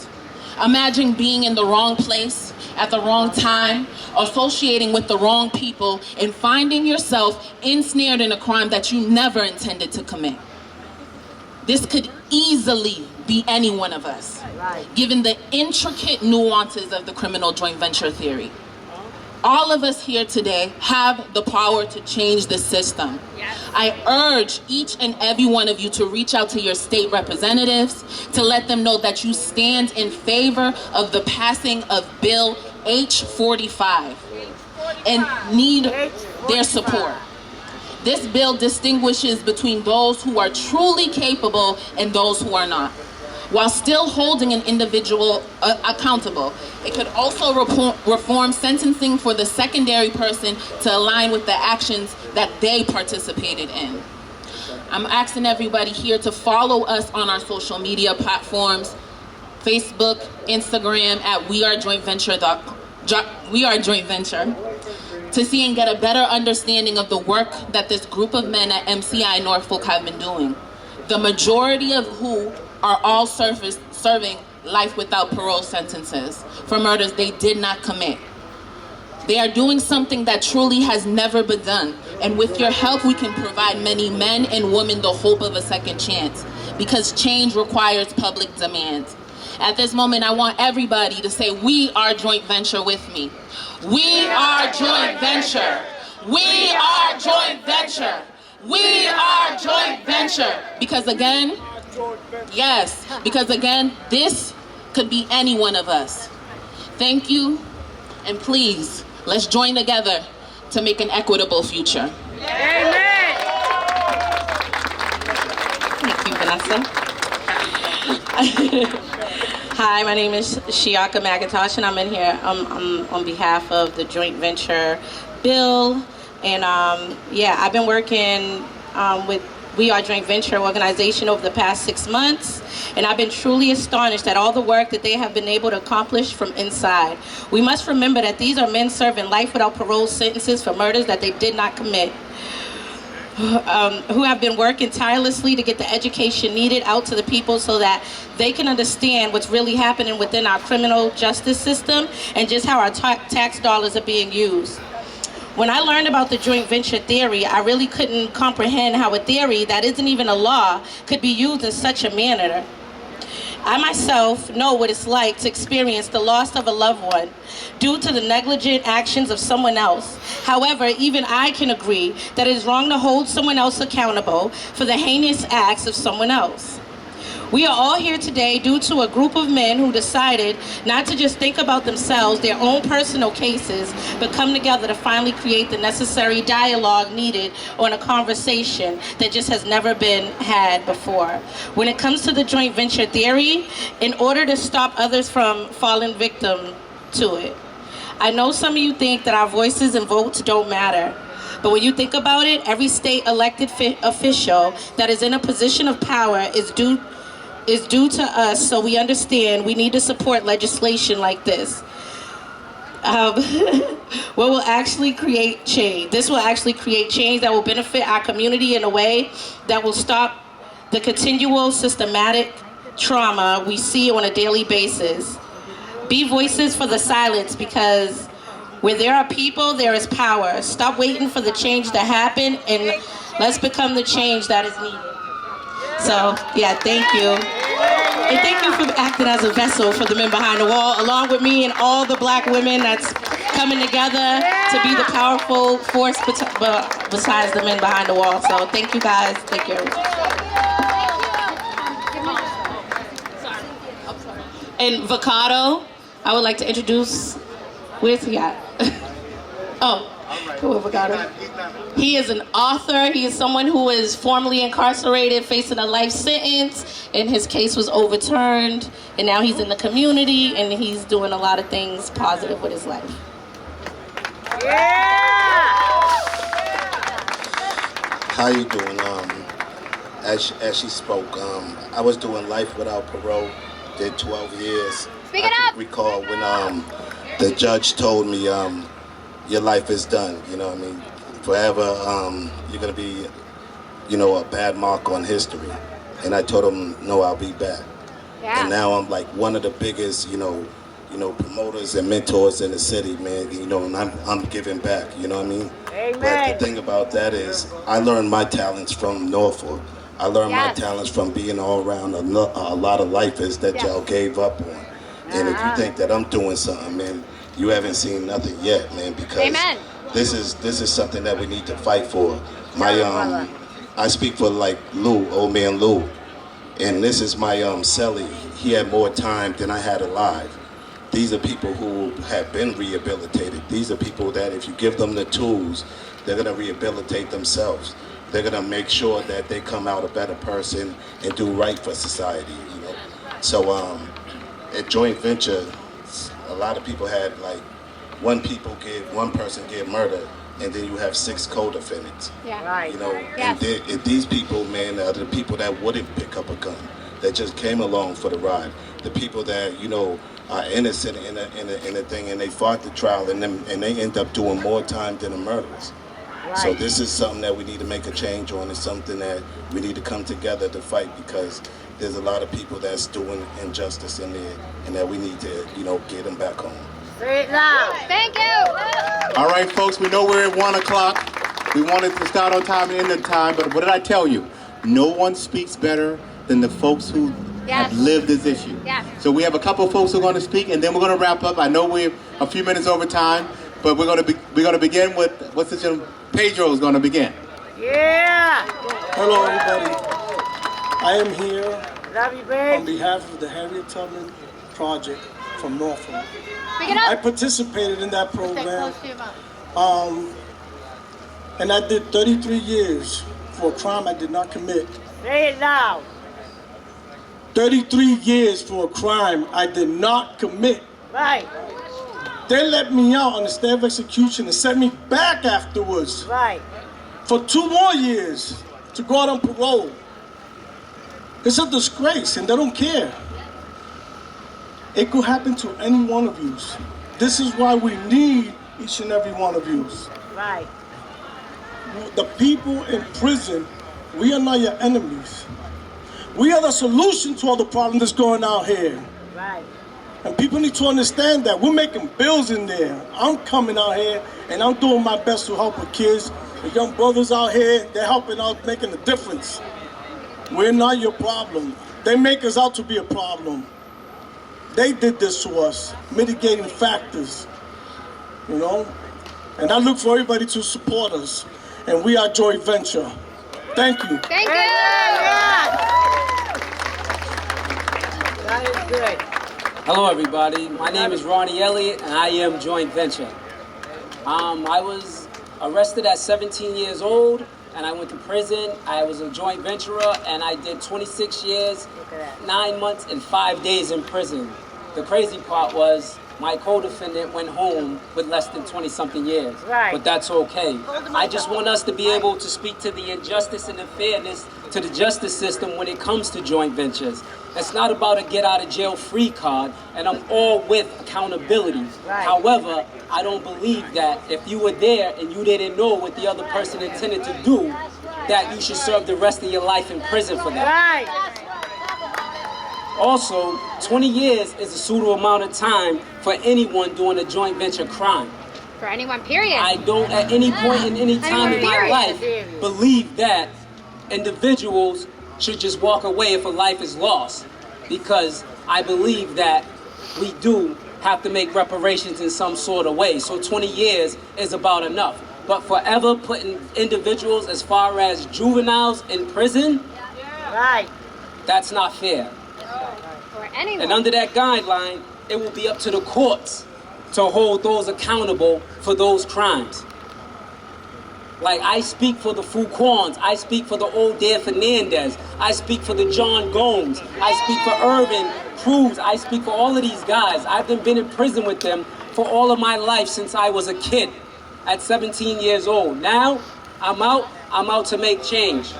Imagine being in the wrong place at the wrong time, associating with the wrong people, and finding yourself ensnared in a crime that you never intended to commit. This could easily be any one of us, given the intricate nuances of the criminal joint venture theory. All of us here today have the power to change the system. I urge each and every one of you to reach out to your state representatives to let them know that you stand in favor of the passing of Bill H45 and need their support. This bill distinguishes between those who are truly capable and those who are not, while still holding an individual accountable. It could also reform sentencing for the secondary person to align with the actions that they participated in. I'm asking everybody here to follow us on our social media platforms, Facebook, Instagram at We Are Joint Venture, to see and get a better understanding of the work that this group of men at MCI Norfolk have been doing. The majority of who are all serving life without parole sentences for murders they did not commit. They are doing something that truly has never been done. And with your help, we can provide many men and women the hope of a second chance, because change requires public demand. At this moment, I want everybody to say, we are joint venture with me. We are joint venture. We are joint venture. We are joint venture. Because again, this could be any one of us. Thank you, And please, let's join together to make an equitable future. Amen. Thank you, Vanessa. Hi, my name is Shiaka McIntosh, and I'm in here on behalf of the joint venture bill. And I've been working with We Are Joint Venture organization over the past 6 months, and I've been truly astonished at all the work that they have been able to accomplish from inside. We must remember that these are men serving life without parole sentences for murders that they did not commit, who have been working tirelessly to get the education needed out to the people so that they can understand what's really happening within our criminal justice system and just how our tax dollars are being used. When I learned about the joint venture theory, I really couldn't comprehend how a theory that isn't even a law could be used in such a manner. I myself know what it's like to experience the loss of a loved one due to the negligent actions of someone else. However, even I can agree that it is wrong to hold someone else accountable for the heinous acts of someone else. We are all here today due to a group of men who decided not to just think about themselves, their own personal cases, but come together to finally create the necessary dialogue needed on a conversation that just has never been had before. When it comes to the joint venture theory, in order to stop others from falling victim to it. I know some of you think that our voices and votes don't matter. But when you think about it, every state elected official that is in a position of power is due to us, so we understand we need to support legislation like this. What will actually create change. This will actually create change that will benefit our community in a way that will stop the continual systematic trauma we see on a daily basis. Be voices for the silence, because where there are people, there is power. Stop waiting for the change to happen, and let's become the change that is needed. So, yeah, thank you. And thank you for acting as a vessel for the men behind the wall, along with me and all the black women that's coming together to be the powerful force besides the men behind the wall. So thank you guys. Thank you. And Vocado, I would like to introduce, where's he at? Oh. He is an author. He is someone who is formerly incarcerated, facing a life sentence, and his case was overturned, and now he's in the community, and he's doing a lot of things positive with his life. Yeah! How you doing? As she spoke, I was doing life without parole, did 12 years. Speak it I up! recall when the judge told me, your life is done, you know what I mean? Forever, you're gonna be, a bad mark on history. And I told him, no, I'll be back. Yeah. And now I'm like one of the biggest, promoters and mentors in the city, man. And I'm giving back, you know what I mean? Amen. But the thing about that is, I learned my talents from Norfolk. I learned my talents from being all around a lot of lifers that y'all gave up on. And if you think that I'm doing something, man, you haven't seen nothing yet, man, because Amen. This is something that we need to fight for. I speak for like Lou, old man Lou, and this is my cellie. He had more time than I had alive. These are people who have been rehabilitated. These are people that if you give them the tools, they're gonna rehabilitate themselves. They're gonna make sure that they come out a better person and do right for society, So at joint venture, a lot of people had like one person get murdered, and then you have 6 co-defendants. Yeah. Right. Yes. And these people, man, are the people that wouldn't pick up a gun, that just came along for the ride. The people that are innocent in a thing, and they fought the trial, and they end up doing more time than the murderers. Right. So this is something that we need to make a change on. It's something that we need to come together to fight, because there's a lot of people that's doing injustice in there, and that we need to, get them back home. Say it loud. Thank you. All right, folks, we know we're at 1 o'clock. We wanted to start on time and end on time, but what did I tell you? No one speaks better than the folks who have lived this issue. Yes. So we have a couple of folks who are going to speak, and then we're going to wrap up. I know we're a few minutes over time, but we're going to begin with Pedro is going to begin. Yeah. Hello, everybody. I am here on behalf of the Harriet Tubman Project from Norfolk. I participated in that program, and I did 33 years for a crime I did not commit. Say it now. 33 years for a crime I did not commit. Right. They let me out on the stay of execution and sent me back afterwards. Right. For 2 more years to go out on parole. It's a disgrace and they don't care. It could happen to any one of you. This is why we need each and every one of you. Right. The people in prison, we are not your enemies. We are the solution to all the problems that's going on here. Right. And people need to understand that. We're making bills in there. I'm coming out here and I'm doing my best to help with kids. The young brothers out here, they're helping out, making a difference. We're not your problem. They make us out to be a problem. They did this to us, mitigating factors, you know? And I look for everybody to support us. And we are Joint Venture. Thank you. Thank you. That is good. Hello everybody, my name is Ronnie Elliott and I am Joint Venture. I was arrested at 17 years old and I went to prison. I was a joint venturer and I did 26 years, 9 months and 5 days in prison. The crazy part was my co-defendant went home with less than 20-something years. Right. But that's okay. I just want us to be able to speak to the injustice and the fairness to the justice system when it comes to joint ventures. It's not about a get-out-of-jail-free card, and I'm all with accountability. Right. However, I don't believe that if you were there and you didn't know what the other person intended to do, that you should serve the rest of your life in prison for that. Right. Also, 20 years is a suitable amount of time for anyone doing a joint venture crime. For anyone, period. I don't, at any point in any time in my life, believe that individuals should just walk away if a life is lost. Because I believe that we do have to make reparations in some sort of way. So 20 years is about enough. But forever putting individuals as far as juveniles in prison, right, that's not fair. For anyone. And under that guideline, it will be up to the courts to hold those accountable for those crimes. Like, I speak for the Fuquans, I speak for the old Dare Fernandez, I speak for the John Gomes, I speak for Irvin Cruz, I speak for all of these guys. I've been in prison with them for all of my life since I was a kid at 17 years old. Now, I'm out to make change.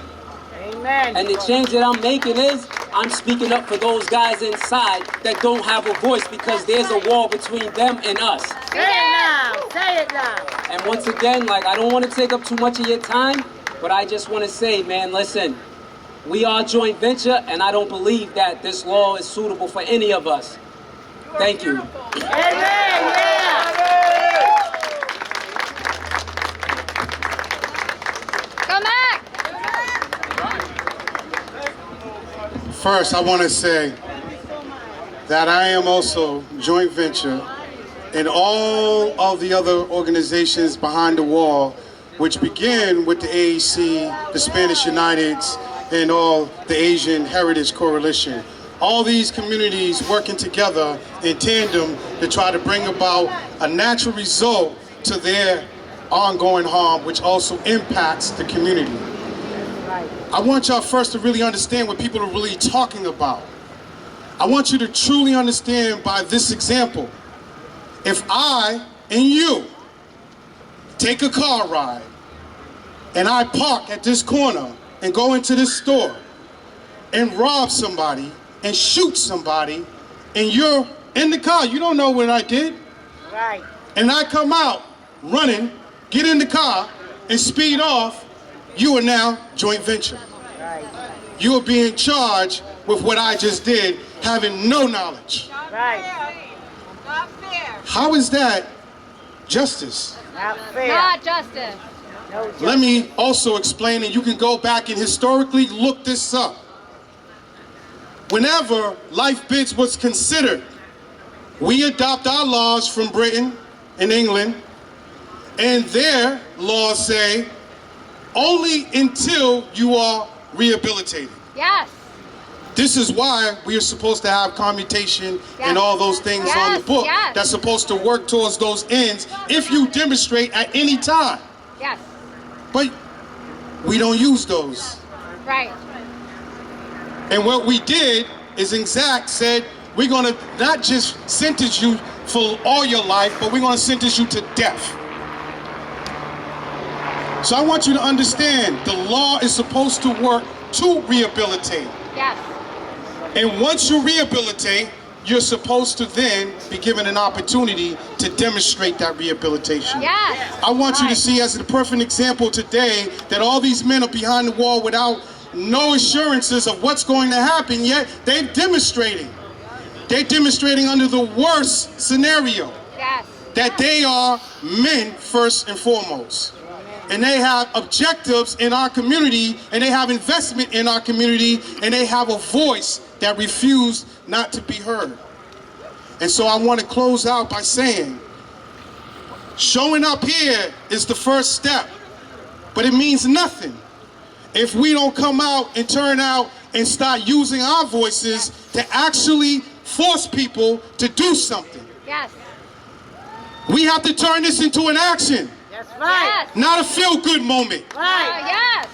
Amen. And the change that I'm making is, I'm speaking up for those guys inside that don't have a voice because there's a wall between them and us. Say it now. Say it now. And once again, like, I don't want to take up too much of your time, but I just want to say, man, listen, we are joint venture, and I don't believe that this law is suitable for any of us. Thank you. Come back. First, I want to say that I am also joint venture in all of the other organizations behind the wall, which begin with the AAC, the Spanish Uniteds, and all the Asian Heritage Coalition. All these communities working together in tandem to try to bring about a natural result to their ongoing harm, which also impacts the community. I want y'all first to really understand what people are really talking about. I want you to truly understand by this example. If I and you take a car ride and I park at this corner and go into this store and rob somebody and shoot somebody and you're in the car, you don't know what I did. Right. And I come out running, get in the car and speed off, you are now joint venture. Right. You are being charged with what I just did, having no knowledge. Right. Not fair. How is that justice? Not fair. Not justice. No justice. Let me also explain, and you can go back and historically look this up. Whenever life bids was considered, we adopt our laws from Britain and England, and their laws say only until you are rehabilitated. Yes. This is why we are supposed to have commutation and all those things on the book that's supposed to work towards those ends if you demonstrate at any time. Yes. But we don't use those. Right. And what we did is exact said, we're going to not just sentence you for all your life, but we're going to sentence you to death. So I want you to understand, the law is supposed to work to rehabilitate. Yes. And once you rehabilitate, you're supposed to then be given an opportunity to demonstrate that rehabilitation. Yes. I want you to see as a perfect example today that all these men are behind the wall without no assurances of what's going to happen, yet they're demonstrating. They're demonstrating under the worst scenario. Yes. That they are men first and foremost. And they have objectives in our community, and they have investment in our community, and they have a voice that refused not to be heard. And so I want to close out by saying, showing up here is the first step, but it means nothing if we don't come out and turn out and start using our voices to actually force people to do something. Yes. We have to turn this into an action. That's right. Yes. Not a feel-good moment. Right. Yes.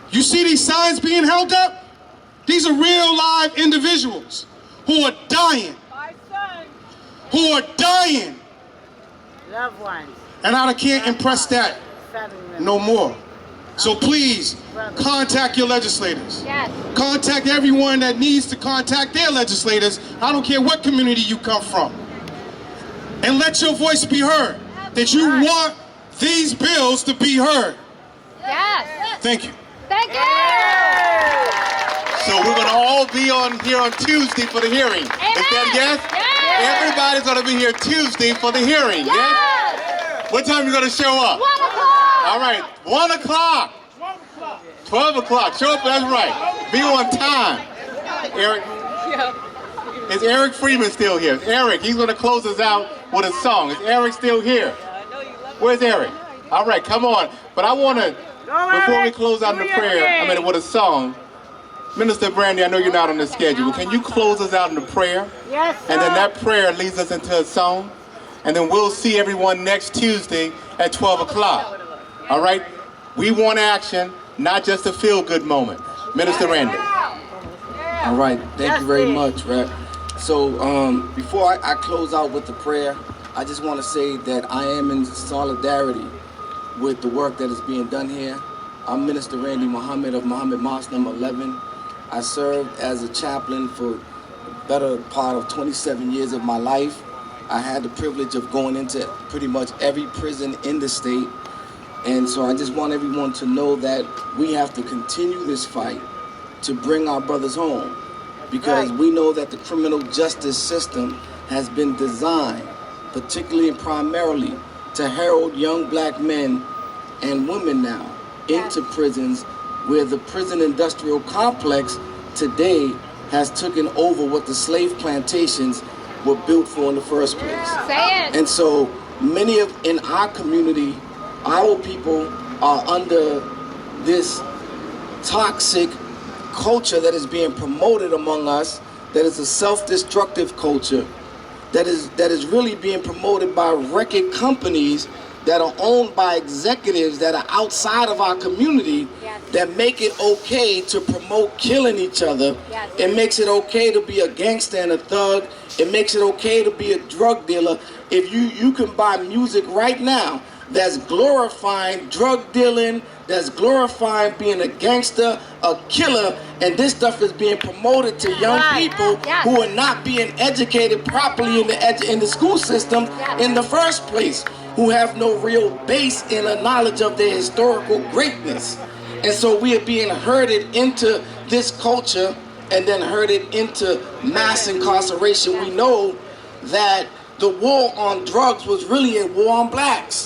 You see these signs being held up? These are real live individuals who are dying. My son. Who are dying. Loved ones. And I can't impress that no more. So please, contact your legislators. Yes. Contact everyone that needs to contact their legislators. I don't care what community you come from. And let your voice be heard. That you want these bills to be heard. Yes. Thank you. Thank you. So we're going to all be on here on Tuesday for the hearing. Amen. Is that yes? Yes. Everybody's going to be here Tuesday for the hearing. Yes? What time are you going to show up? 1 o'clock. All right, 1 o'clock. 12 o'clock. Show up, that's right. Be on time. Eric. Is Eric Freeman still here? Eric, he's going to close us out with a song. Is Eric still here? Where's Eric? All right, come on. But I want to, before we close out in the prayer, with a song, Minister Brandy, I know you're not on the schedule, but can you close us out in the prayer? Yes, sir. And then that prayer leads us into a song. And then we'll see everyone next Tuesday at 12 o'clock. All right? We want action, not just a feel-good moment. Minister Randy. All right, thank you very much, Rep. So before I close out with the prayer, I just want to say that I am in solidarity with the work that is being done here. I'm Minister Randy Muhammad of Muhammad Mosque number 11. I served as a chaplain for the better part of 27 years of my life. I had the privilege of going into pretty much every prison in the state. And so I just want everyone to know that we have to continue this fight to bring our brothers home, because we know that the criminal justice system has been designed, particularly and primarily, to herald young black men and women now into prisons, where the prison industrial complex today has taken over what the slave plantations were built for in the first place. Say it. And so many of in our community, our people are under this toxic culture that is being promoted among us, that is a self-destructive culture, that is really being promoted by record companies that are owned by executives that are outside of our community, that make it okay to promote killing each other. It makes it okay to be a gangster and a thug. It makes it okay to be a drug dealer. If you can buy music right now that's glorifying drug dealing, that's glorifying being a gangster, a killer, and this stuff is being promoted to young people who are not being educated properly in the school system in the first place, who have no real base in a knowledge of their historical greatness. And so we are being herded into this culture and then herded into mass incarceration. We know that the war on drugs was really a war on blacks,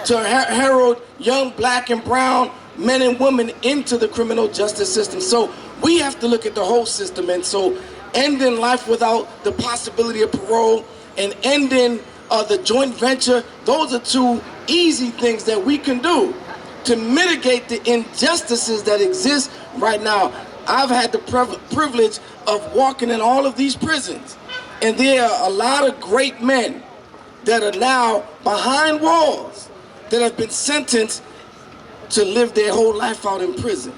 to herald young black and brown men and women into the criminal justice system. So we have to look at the whole system. And so ending life without the possibility of parole and ending the joint venture, those are two easy things that we can do to mitigate the injustices that exist right now. I've had the privilege of walking in all of these prisons. And there are a lot of great men that are now behind walls that have been sentenced to live their whole life out in prison.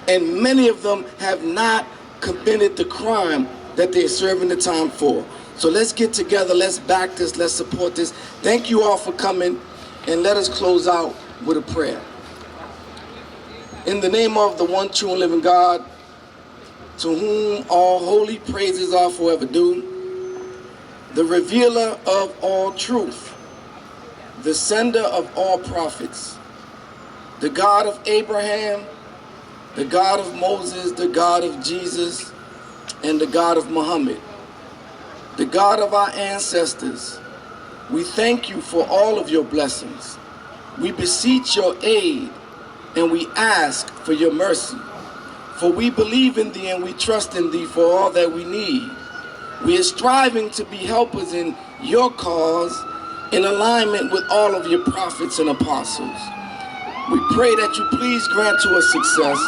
And many of them have not committed the crime that they're serving the time for. So let's get together, let's back this, let's support this. Thank you all for coming, and let us close out with a prayer. In the name of the one true and living God, to whom all holy praises are forever due, the revealer of all truth, the sender of all prophets, the God of Abraham, the God of Moses, the God of Jesus, and the God of Muhammad, the God of our ancestors, we thank you for all of your blessings. We beseech your aid, and we ask for your mercy. For we believe in thee and we trust in thee for all that we need. We are striving to be helpers in your cause in alignment with all of your prophets and apostles. We pray that you please grant to us success.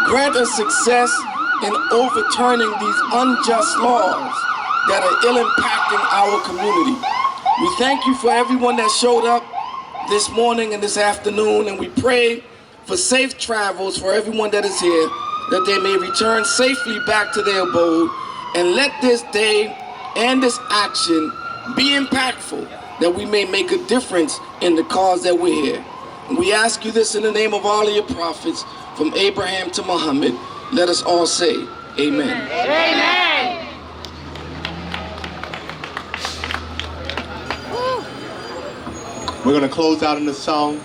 Grant us success in overturning these unjust laws that are ill-impacting our community. We thank you for everyone that showed up this morning and this afternoon, and we pray for safe travels for everyone that is here, that they may return safely back to their abode, and let this day and this action be impactful, that we may make a difference in the cause that we're here. And we ask you this in the name of all of your prophets, from Abraham to Muhammad. Let us all say, amen. Amen. We're going to close out in the song.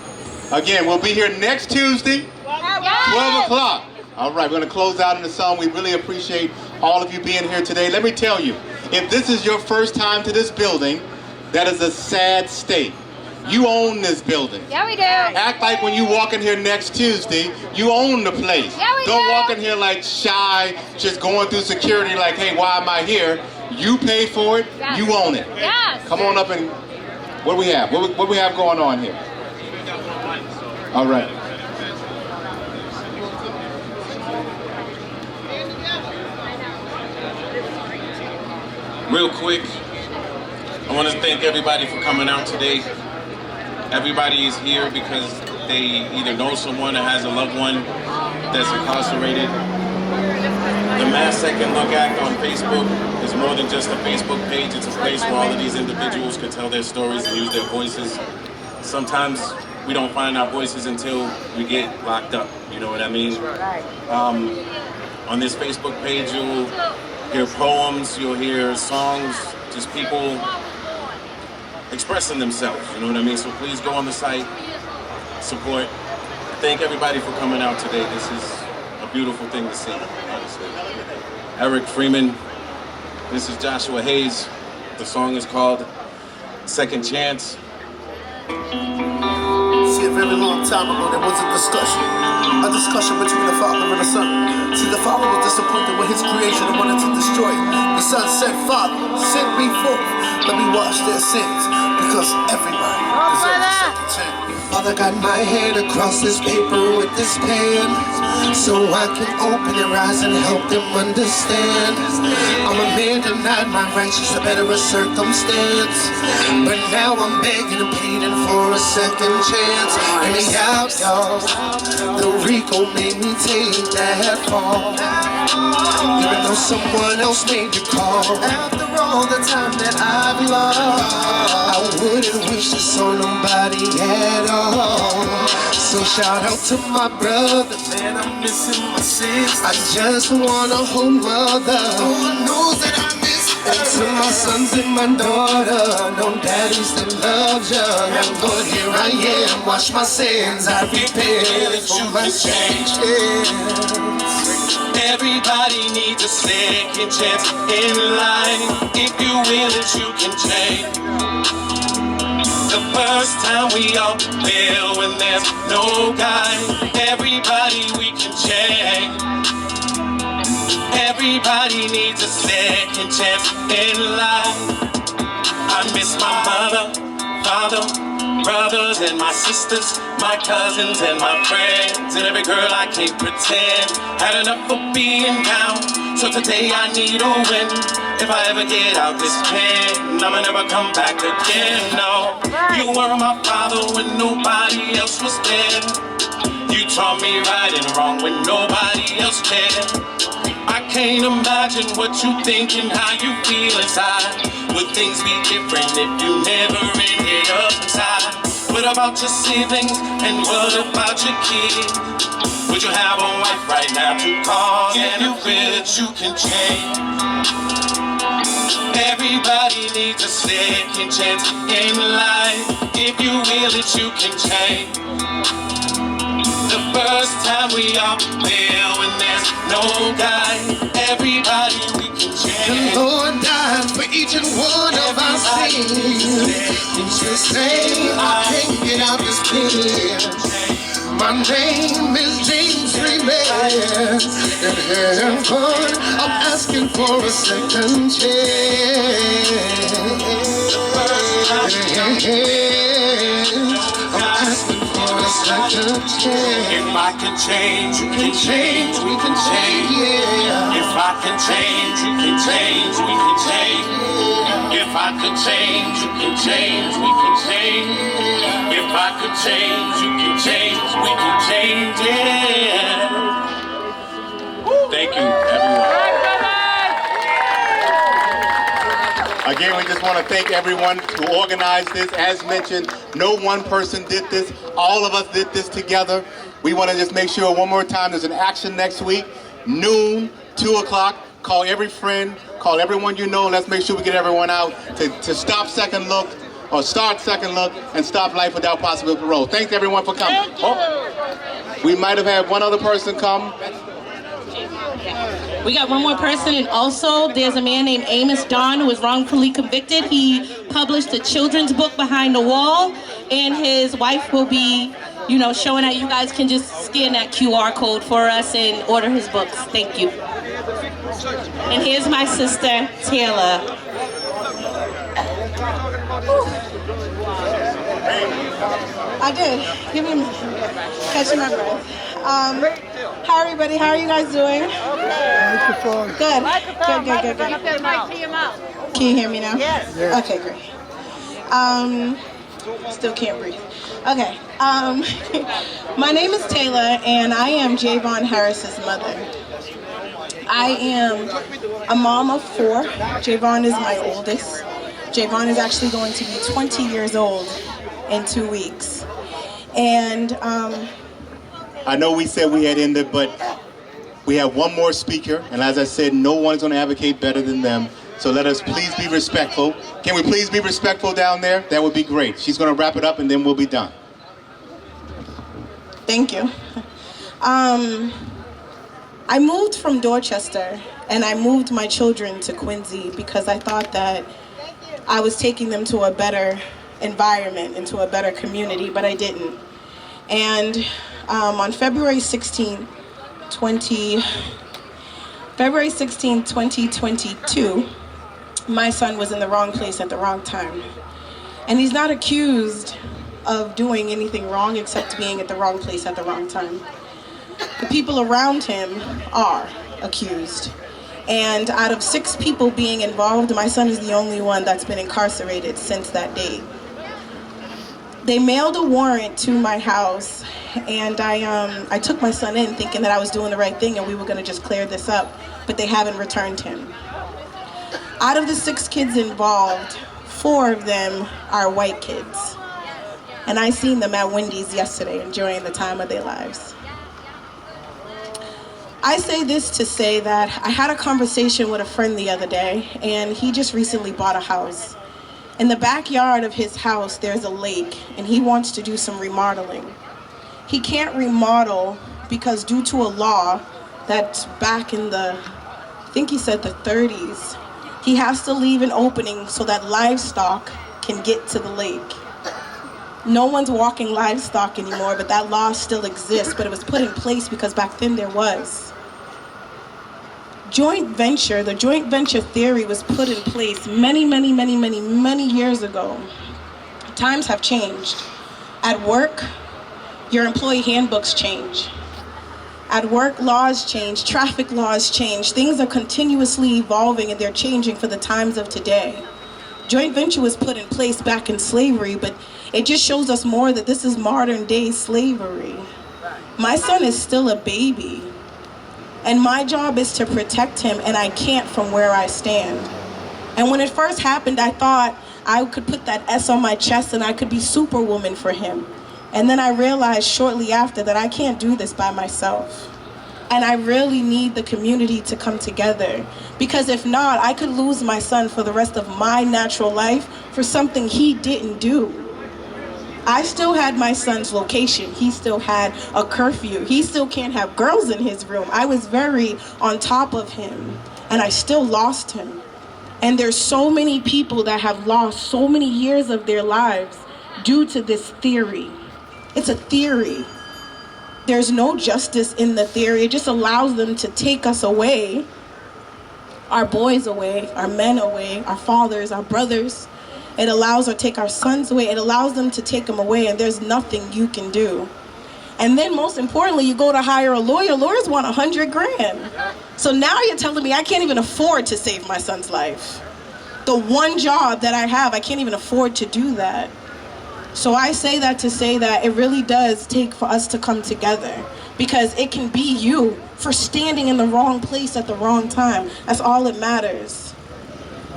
Again, we'll be here next Tuesday, 12 o'clock. All right, we're going to close out in the song. We really appreciate all of you being here today. Let me tell you, if this is your first time to this building, that is a sad state. You own this building. Yeah, we do. Act like when you walk in here next Tuesday, you own the place. Yeah, we do. Don't walk in here like shy, just going through security like, hey, why am I here? You pay for it. Yes. You own it. Yes. Come on up and, what do we have? What do we have going on here? All right. Real quick, I want to thank everybody for coming out today. Everybody is here because they either know someone or has a loved one that's incarcerated. The Mass Second Look Act on Facebook is more than just a Facebook page. It's a place where all of these individuals can tell their stories and use their voices. Sometimes we don't find our voices until we get locked up, you know what I mean? On this Facebook page, you'll hear poems, you'll hear songs, just people expressing themselves, you know what I mean? So please go on the site, support. Thank everybody for coming out today. This is a beautiful thing to see, honestly. Eric Freeman, this is Joshua Hayes. The song is called Second Chance. See, a very long time ago, there was a discussion between the Father and the Son. See, the Father was disappointed with his creation and wanted to destroy it. The Son said, Father, send me forth. Let me wash their sins, because everybody deserves a second chance. Father, got my hand across this paper with this pen, so I can open their eyes and help them understand. I'm a man denied my rights, just a better circumstance, but now I'm begging and pleading for a second chance. Hear me out, y'all. The Rico made me take that fall, even though someone else made the call. After all the time that I've lost, I wouldn't wish this on nobody at all. So shout out to my brother, man, I'm missing my sis. I just want a home mother who knows that I miss her. And to my sons and my daughter, no daddies that love you. And Lord, here I am, wash my sins, I repent for my change. Everybody needs a second chance in life. If you will it, you can change. The first time we all fail when there's no guide. Everybody we can change. Everybody needs a second chance in life. I miss my mother, father, brothers and my sisters, my cousins and my friends, and every girl I can't pretend. Had enough of being down, so today I need a win. If I ever get out this pen, I'ma never come back again. No, you were my father when nobody else was there. You taught me right and wrong when nobody else cared. I can't imagine what you think and how you feel inside. Would things be different if you never ended up inside? What about your siblings and what about your kids? Would you have a wife right now to call and a bitch you can change? Everybody needs a second chance in life. If you will it, you can change. The first time we all feel when there's no guide. Everybody we can change. The Lord died for each and one of our sins. To say I can't get out this pit. My name is James Remains. In heaven, I'm asking for a second chance. I'm asking for a second chance. If I can change, you can change, we can change. Yeah. If I can change, you can change, we can change. If I could change, you can change, we can change. If I could change, you can change, we can change, yeah. Thank you, everyone. Again, we just want to thank everyone who organized this. As mentioned, no one person did this. All of us did this together. We want to just make sure one more time there's an action next week, noon, 2 o'clock. Call every friend, call everyone you know. Let's make sure we get everyone out to stop Second Look, or start Second Look, and stop life without possible parole. Thanks everyone for coming. Oh, we might have had one other person come. We got one more person, and also there's a man named Amos Don who was wrongfully convicted. He published a children's book, Behind the Wall, and his wife will be, showing that you guys can just scan that QR code for us and order his books. Thank you. And here's my sister, Taylor. I did. Give me a minute. Catching my breath. Hi everybody, how are you guys doing? Good. Good. Can you hear me now? Yes. Okay, great. Still can't breathe. Okay. My name is Taylor, and I am Javon Harris's mother. I am a mom of 4. Javon is my oldest. Javon is actually going to be 20 years old in 2 weeks. And I know we said we had ended, but we have one more speaker, and as I said, no one's going to advocate better than them. So let us please be respectful. Can we please be respectful down there? That would be great. She's going to wrap it up, and then we'll be done. Thank you. I moved from Dorchester, and I moved my children to Quincy because I thought that I was taking them to a better environment, into a better community, but I didn't. And on February 16, 2022, my son was in the wrong place at the wrong time. And he's not accused of doing anything wrong except being at the wrong place at the wrong time. The people around him are accused. And out of 6 people being involved, my son is the only one that's been incarcerated since that date. They mailed a warrant to my house, and I took my son in thinking that I was doing the right thing and we were gonna just clear this up, but they haven't returned him. Out of the 6 kids involved, 4 of them are white kids. And I seen them at Wendy's yesterday enjoying the time of their lives. I say this to say that I had a conversation with a friend the other day, and he just recently bought a house. In the backyard of his house, there's a lake, and he wants to do some remodeling. He can't remodel because due to a law that's back in the, I think he said the 30s, he has to leave an opening so that livestock can get to the lake. No one's walking livestock anymore, but that law still exists, but it was put in place because back then there was. The joint venture theory was put in place many years ago Times have changed. At work, your employee handbooks change. At work, laws change, traffic laws change. Things are continuously evolving and they're changing for the times of today. Joint venture was put in place back in slavery, but it just shows us more that this is modern day slavery. My son is still a baby, and my job is to protect him, and I can't from where I stand. And when it first happened, I thought I could put that S on my chest and I could be superwoman for him. And then I realized shortly after that I can't do this by myself. And I really need the community to come together. Because if not, I could lose my son for the rest of my natural life for something he didn't do. I still had my son's location. He still had a curfew. He still can't have girls in his room. I was very on top of him, and I still lost him. And there's so many people that have lost so many years of their lives due to this theory. It's a theory. There's no justice in the theory. It just allows them to take us away, our boys away, our men away, our fathers, our brothers. It allows or take our sons away. It allows them to take them away, and there's nothing you can do. And then most importantly, you go to hire a lawyer. Lawyers want $100 grand. So now you're telling me I can't even afford to save my son's life. The one job that I have, I can't even afford to do that. So I say that to say that it really does take for us to come together, because it can be you for standing in the wrong place at the wrong time. That's all that matters.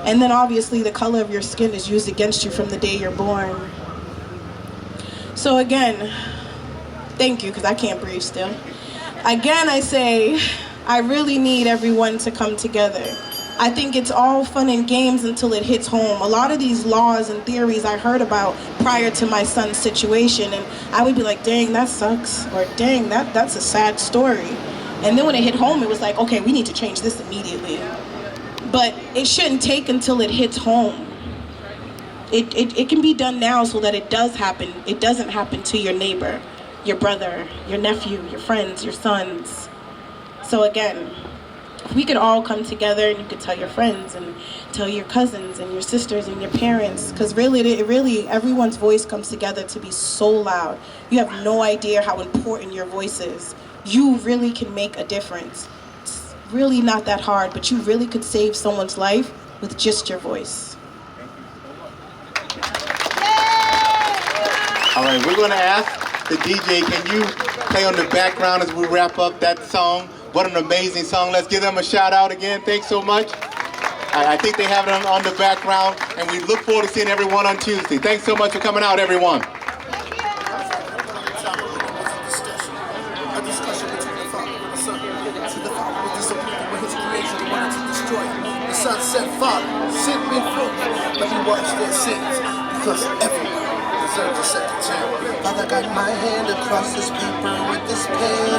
And then obviously the color of your skin is used against you from the day you're born. So again, thank you, because I can't breathe still. Again, I say, I really need everyone to come together. I think it's all fun and games until it hits home. A lot of these laws and theories I heard about prior to my son's situation, and I would be like, dang, that sucks, or dang, that's a sad story. And then when it hit home, it was like, okay, we need to change this immediately. But it shouldn't take until it hits home. It can be done now so that it does happen. It doesn't happen to your neighbor, your brother, your nephew, your friends, your sons. So again, if we could all come together, and you could tell your friends and tell your cousins and your sisters and your parents, because really everyone's voice comes together to be so loud. You have no idea how important your voice is. You really can make a difference. It's really not that hard, but you really could save someone's life with just your voice. All right, we're going to ask the DJ, can you play on the background as we wrap up that song? What an amazing song. Let's give them a shout out again. Thanks so much. I think they have it on the background, and we look forward to seeing everyone on Tuesday. Thanks so much for coming out, everyone. A discussion between the Father and the Son. See, the Father was disappointed with his creation and wanted to destroy it. The Son said, Father, send me forth. Let me wash their sins, because everyone deserves a second chance. Father, got my hand across this paper with this pen.